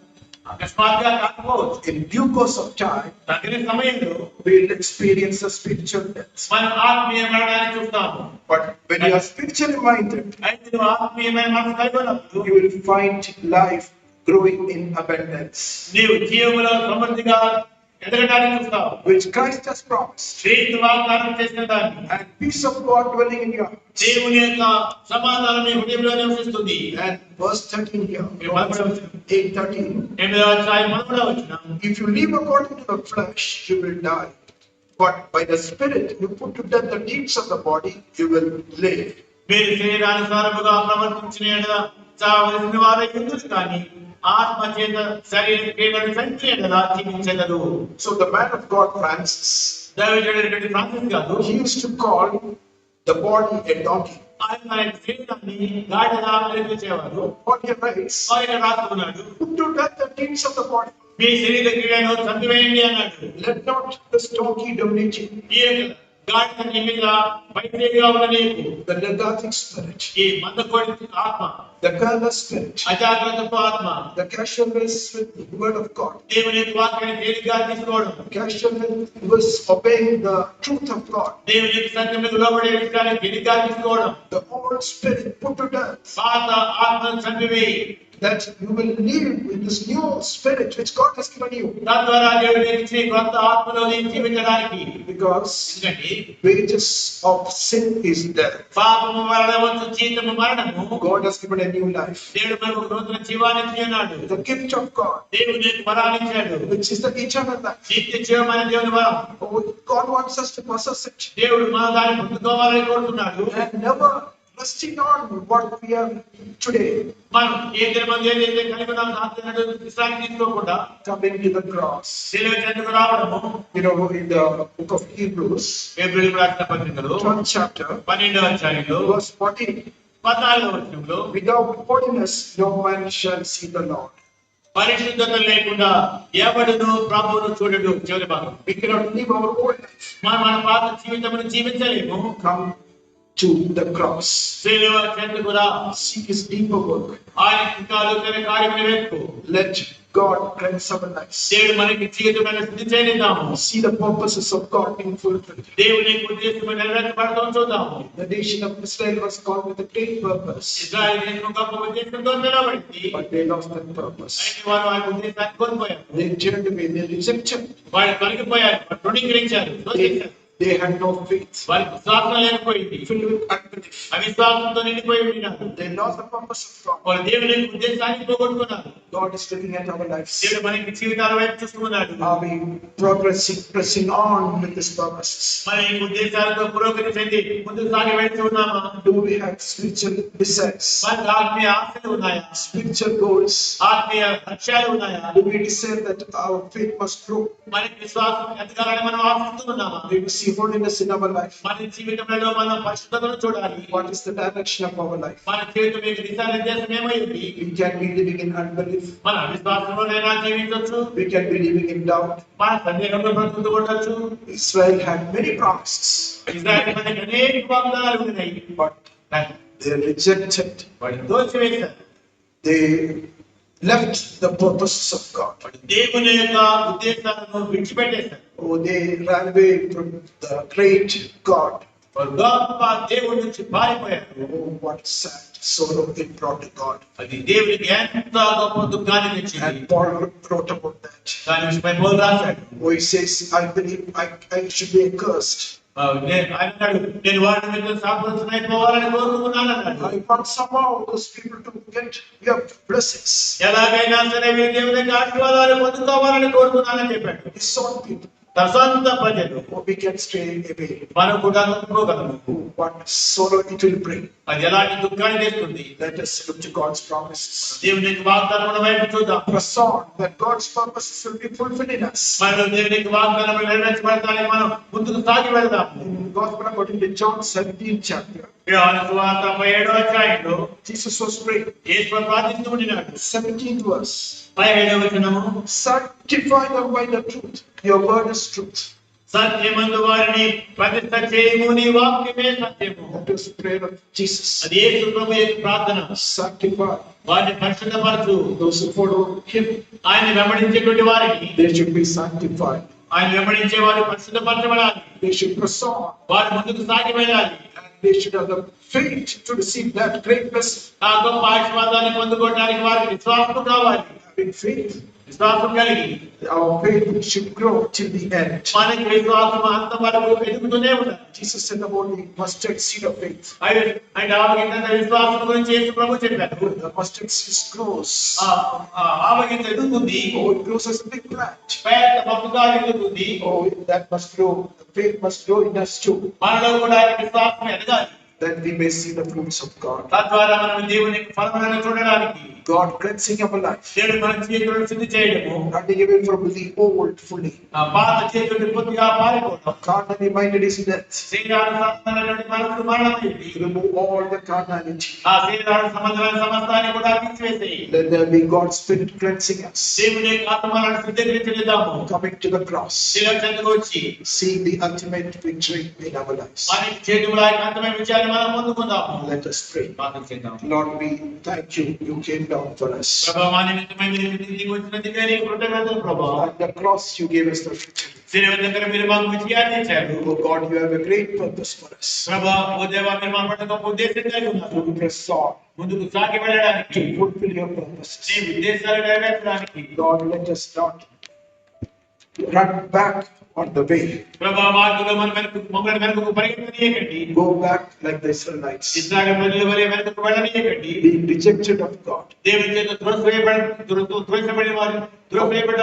అకస్మాత్తుగా కాకపోవచ్చు, In due course of time, తగిన సమయంలో we will experience a spiritual death. మనం ఆత్మీయ మరణాన్ని చూస్తాము. But when you are spiritually minded, అయితే నువ్వు ఆత్మీయమైన మనసు కలిగి ఉన్నప్పుడు you will find life growing in abundance, నీవు జీవములో సమృద్ధిగా ఎదగడానికి చూస్తావు. which Christ has promised. క్రీస్తు వాగ్దానం చేసిన దాన్ని, And peace of God dwelling in your heart. దేవుని యొక్క సమాధానం నీ హృదయంలో నివసిస్తుంది. And verse 13 here, 8:13. 8వ అధ్యాయం 11వ వచనం. If you live according to the flesh, you will die. But by the Spirit, you put to death the deeds of the body, you will live. మీరు శరీరానుసారముగా ప్రవర్తించిన యెడల చావలసిన వారై ఉందురు కానీ ఆత్మ చేత శరీర క్రియలను చంపిన యెడల జీవించెదరు. So the man of God, Francis, దైవజనుడైనటువంటి Francis garu he used to call the body a donkey. ఆయన తన శరీరాన్ని గాడిదగా పిలిపించేవారు. What he writes, ఆయన రాస్తున్నాడు, put to death the deeds of the body. మీ శరీర క్రియలను చంపివేయండి అన్నాడు. Let not this donkey dominate you. ఈ యొక్క గాడిద నీ మీద వైద్యుడిగా ఉన్న నీకు the lethargic spirit, ఈ మందకోడి ఆత్మ, the careless spirit, అజాగ్రత్తపు ఆత్మ, the casualness with the word of God, దేవుని వాక్యాన్ని తేలిగ్గా తీసుకోవడం, casualness was obeying the truth of God, దేవుని సత్యములకు లోబడే విషయాన్ని తేలిగ్గా తీసుకోవడం, the old spirit put to death, పాత ఆత్మను చంపివేయి. that you will live with this new spirit which God has given you. తద్వారా దేవుడు నీకు ఇచ్చిన కొత్త ఆత్మలో నీవు జీవించడానికి. Because ఎందుకంటే wages of sin is death. పాపము వలన వచ్చు జీతము మరణము. God has given a new life. దేవుడు మనకు నూతన జీవాన్ని ఇచ్చినాడు. The gift of God, దేవుడు నీకు వరాన్ని ఇచ్చాడు. which is the eternal life. నిత్య జీవమైన దేవుని వరం. Oh, God wants us to possess it దేవుడు మన దాన్ని పొందుకోవాలని కోరుతున్నాడు. and never resting on what we are today, మనం ఏ దినమందు ఏదైతే కలిగి ఉన్నామో దాంట్లో విశ్రాంతి తీసుకోకుండా coming to the cross. శిలువ చెందుకు రావడము. You know, in the book of Hebrews, హెబ్రీయులకు రాసిన పత్రికలో 12th chapter, 12వ అధ్యాయంలో verse 14, 14వ వచనంలో without holiness no man shall see the Lord. పరిశుద్ధత లేకుండా ఎవడును ప్రభువును చూడడు. చివరి భాగం. We cannot live our old life. మన పాత జీవితమును జీవించలేము. Come to the cross. శిలువ చెందుకు రా. Seek his deeper work. ఆయన ఇంకా లోతైన కార్యములు వెతుకు. Let God cleanse our lives. దేవుడు మనకి జీవితమైన శుద్ధి చేయనిద్దాము. See the purposes of God being fulfilled. దేవుని ఉద్దేశము నెరవేర్చబడటం చూద్దాము. The nation of Israel was called with a great purpose, ఇశ్రాయేలు దేశం గొప్ప ఉద్దేశంతో నిలబడింది. but they lost that purpose. అయితే వారు ఆ ఉద్దేశాన్ని కోల్పోయారు. They turned away, they rejected. వాళ్ళు తొలగిపోయారు, తృణీకరించారు, దోషించారు. They had no faith, వారికి విశ్వాసం లేకపోయింది. filled with unbelief. అవిశ్వాసంతో నిండిపోయి ఉన్నారు. They lost the purpose of God. వాళ్ళు దేవుని ఉద్దేశాన్ని పోగొట్టుకున్నారు. God is looking at our lives. దేవుడు మనకి జీవితాల వైపు చూస్తున్నాడు. Are we progressing, pressing on with His purposes? మన ఈ ఉద్దేశాలతో పురోగతి చెంది ముందుకు సాగి వెళ్తూ ఉన్నామా? Do we have spiritual desires, మనకు ఆత్మీయ ఆశలు ఉన్నాయా? spiritual goals? ఆత్మీయ లక్ష్యాలు ఉన్నాయా? Do we desire that our faith must grow? మనకి విశ్వాసం ఎదగాలని మనం ఆశిస్తున్నామా? Do we see holiness in our life? మన జీవితంలో మనం పరిశుద్ధతను చూడాలి. What is the direction of our life? మన జీవితం యొక్క దిశానిర్దేశం ఏమైంది? We can be living in unbelief. మన విశ్వాసంలోనైనా జీవించవచ్చు. We can be living in doubt. మన సందేహంలో బ్రతుకుతూ ఉండొచ్చు. Israel had many promises, ఇశ్రాయేలు మనకి అనేక వాగ్దానాలు ఉన్నాయి. but they rejected. వాటిని దోచివేశారు. They left the purposes of God. దేవుని యొక్క ఉద్దేశాలను విడిచిపెట్టేశారు. Oh, they ran away from the great God. వారు గొప్ప దేవుడి నుంచి పారిపోయారు. Oh, what sad sorrow it brought to God. అది దేవునికి ఎంత గొప్ప దుఃఖాన్ని తెచ్చింది. And Paul wrote about that. దాని విషయమై పౌలు రాశాడు. Oh, he says, I believe I should be accursed. నేను వారి మీద శాపగ్రస్తులైపోవాలని కోరుకున్నాను అన్నాడు. I want somehow those people to get your blessings. ఎలాగైనా సరే వీరి దేవుని యొక్క ఆశీర్వాదాలు పొందుకోవాలని కోరుకున్నానని చెప్పాడు. His own people. తన సొంత ప్రజలు. Oh, we can stray away. మనం కూడా తప్పుకోగలము. What sorrow it will bring. అది ఎలాంటి దుఃఖాన్ని తెస్తుంది. Let us look to God's promises. దేవుని యొక్క వాగ్దానముల వైపు చూద్దాం. Press on that God's purposes will be fulfilled in us. మనం దేవుని యొక్క వాగ్దానములు నెరవేర్చబడతానికి మనం ముందుకు సాగి వెళ్దాం. In Gospel according to John 17th chapter, యోహాను సువార్త 17వ అధ్యాయంలో Jesus was praying. యేసు ప్రార్థిస్తూ ఉండినాడు. 17th verse. 17వ వచనము, Sanctify them by the truth. Your word is truth. సత్యమందు వారిని ప్రతిష్ఠ చేయము, నీ వాక్యమే సత్యము. That was the prayer of Jesus. అది యేసు ప్రభు యొక్క ప్రార్థన. Sanctify వారిని పరిశుద్ధపరచు. those who follow Him. ఆయన వెంబడించేటువంటి వారిని, They should be sanctified. ఆయన వెంబడించే వారు పరిశుద్ధపరచబడాలి. They should press on. వారు ముందుకు సాగి వెళ్ళాలి. And they should have the faith to receive that great blessing. ఆ గొప్ప ఆశీర్వాదాన్ని పొందుకోవడానికి వారికి విశ్వాసం కావాలి. Having faith, విశ్వాసం కలిగి our faith should grow till the end. మనకి విశ్వాసం అంత వరకు ఎదుగుతూనే ఉండాలి. Jesus said about the mustard seed of faith. ఆయన ఆవగింజ విశ్వాసం గురించి యేసు ప్రభు చెప్పారు. The mustard seed grows. ఆవగింజ ఎదుగుతుంది. Oh, it grows as a big plant. పెద్ద మొక్కగా ఎదుగుతుంది. Oh, that must grow. The faith must grow in us too. మనలో కూడా విశ్వాసం ఎదగాలి. that we may see the fruits of God. తద్వారా మనం దేవుని ఫలములను చూడడానికి God cleansing our life, దేవుడు మన చేతులను శుద్ధి చేయడము, cutting away from the old fully. ఆ పాత చేతులను పూర్తిగా పారిపోవడం, Carnally minded is death. శరీరానుసారమైనటువంటి మనసుకు మరణమైంది. Remove all the carnality. ఆ శరీరానికి సంబంధమైన సమస్తాన్ని కూడా తీసివేసి Let there be God's Spirit cleansing us. దేవుని యొక్క ఆత్మలను శుద్ధీకరించేద్దాము. Coming to the cross, శిలువ చెంతకు వచ్చి seeing the ultimate victory in our lives. మన చేతుల అంతమైన విజయాన్ని మనం పొందుకుందాము. Let us pray. ప్రార్థన చేద్దాం. Lord, we thank you. You came down for us. ప్రభువా, మా నిమిత్తమై మీరు దిగి వచ్చినందుకు నీకు కృతజ్ఞతలు ప్రభువా. At the cross, you gave us the victory. శిలువ దగ్గర మీరు మాకు విజయాన్ని ఇచ్చారు. Oh God, you have a great purpose for us. ప్రభువా, ఓ దేవా, మీరు మా పట్ల గొప్ప ఉద్దేశం కలిగి ఉన్నారు. To press on, ముందుకు సాగి వెళ్ళడానికి, to fulfill your purposes. నీ ఉద్దేశాలు నెరవేర్చడానికి. Lord, let us not run back on the way. ప్రభువా, మార్గంలో మమ్మల్ని వెనుకకు పరిగెత్తనీయకండి. Go back like the Israelites, ఇశ్రాయేలు ప్రజల వలె వెనుకకు వెళ్ళనీయకండి. being rejected of God. దేవుని చేత త్రోసివేయబడిన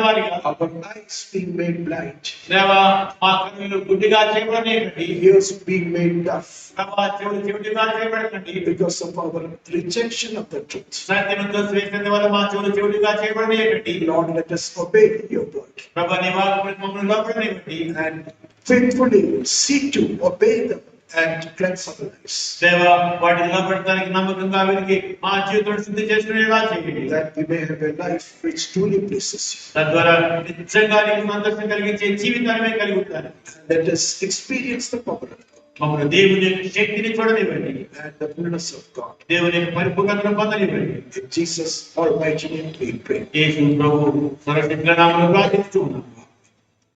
వారిగా, Our eyes being made blind, దేవా, మా కన్నులు గుడ్డిగా చేయబడనీయకండి. ears being made deaf ప్రభువా, చెవులు చెవిటిగా చేయబడకండి. because of our rejection of the truth. సత్యము త్రోసివేసినందు వల్ల మా చెవులు చెవిటిగా చేయబడనీయకండి. Lord, let us obey your word ప్రభువా, నీ వాక్కు మమ్మల్ని లోపడనివ్వండి. and faithfully seek to obey them and cleanse our lives, దేవా, వాటిని లోపడటానికి నమ్మకంగా వెతికి మా జీవితం శుద్ధి చేసుకునేలా చేయండి. that we may have a life which truly pleases you. తద్వారా నిజంగా నీకు సంతోషం కలిగించే జీవితాన్ని కలిగి ఉంటారు. Let us experience the power of God మమ్మల్ని దేవుని యొక్క శక్తిని చూడనివ్వండి. and the fullness of God. దేవుని యొక్క పరిపూర్ణతను పొందనివ్వండి. In Jesus' almighty name we pray. యేసు ప్రభు సర్వశక్తుల నామములో ప్రార్థిస్తున్నాము.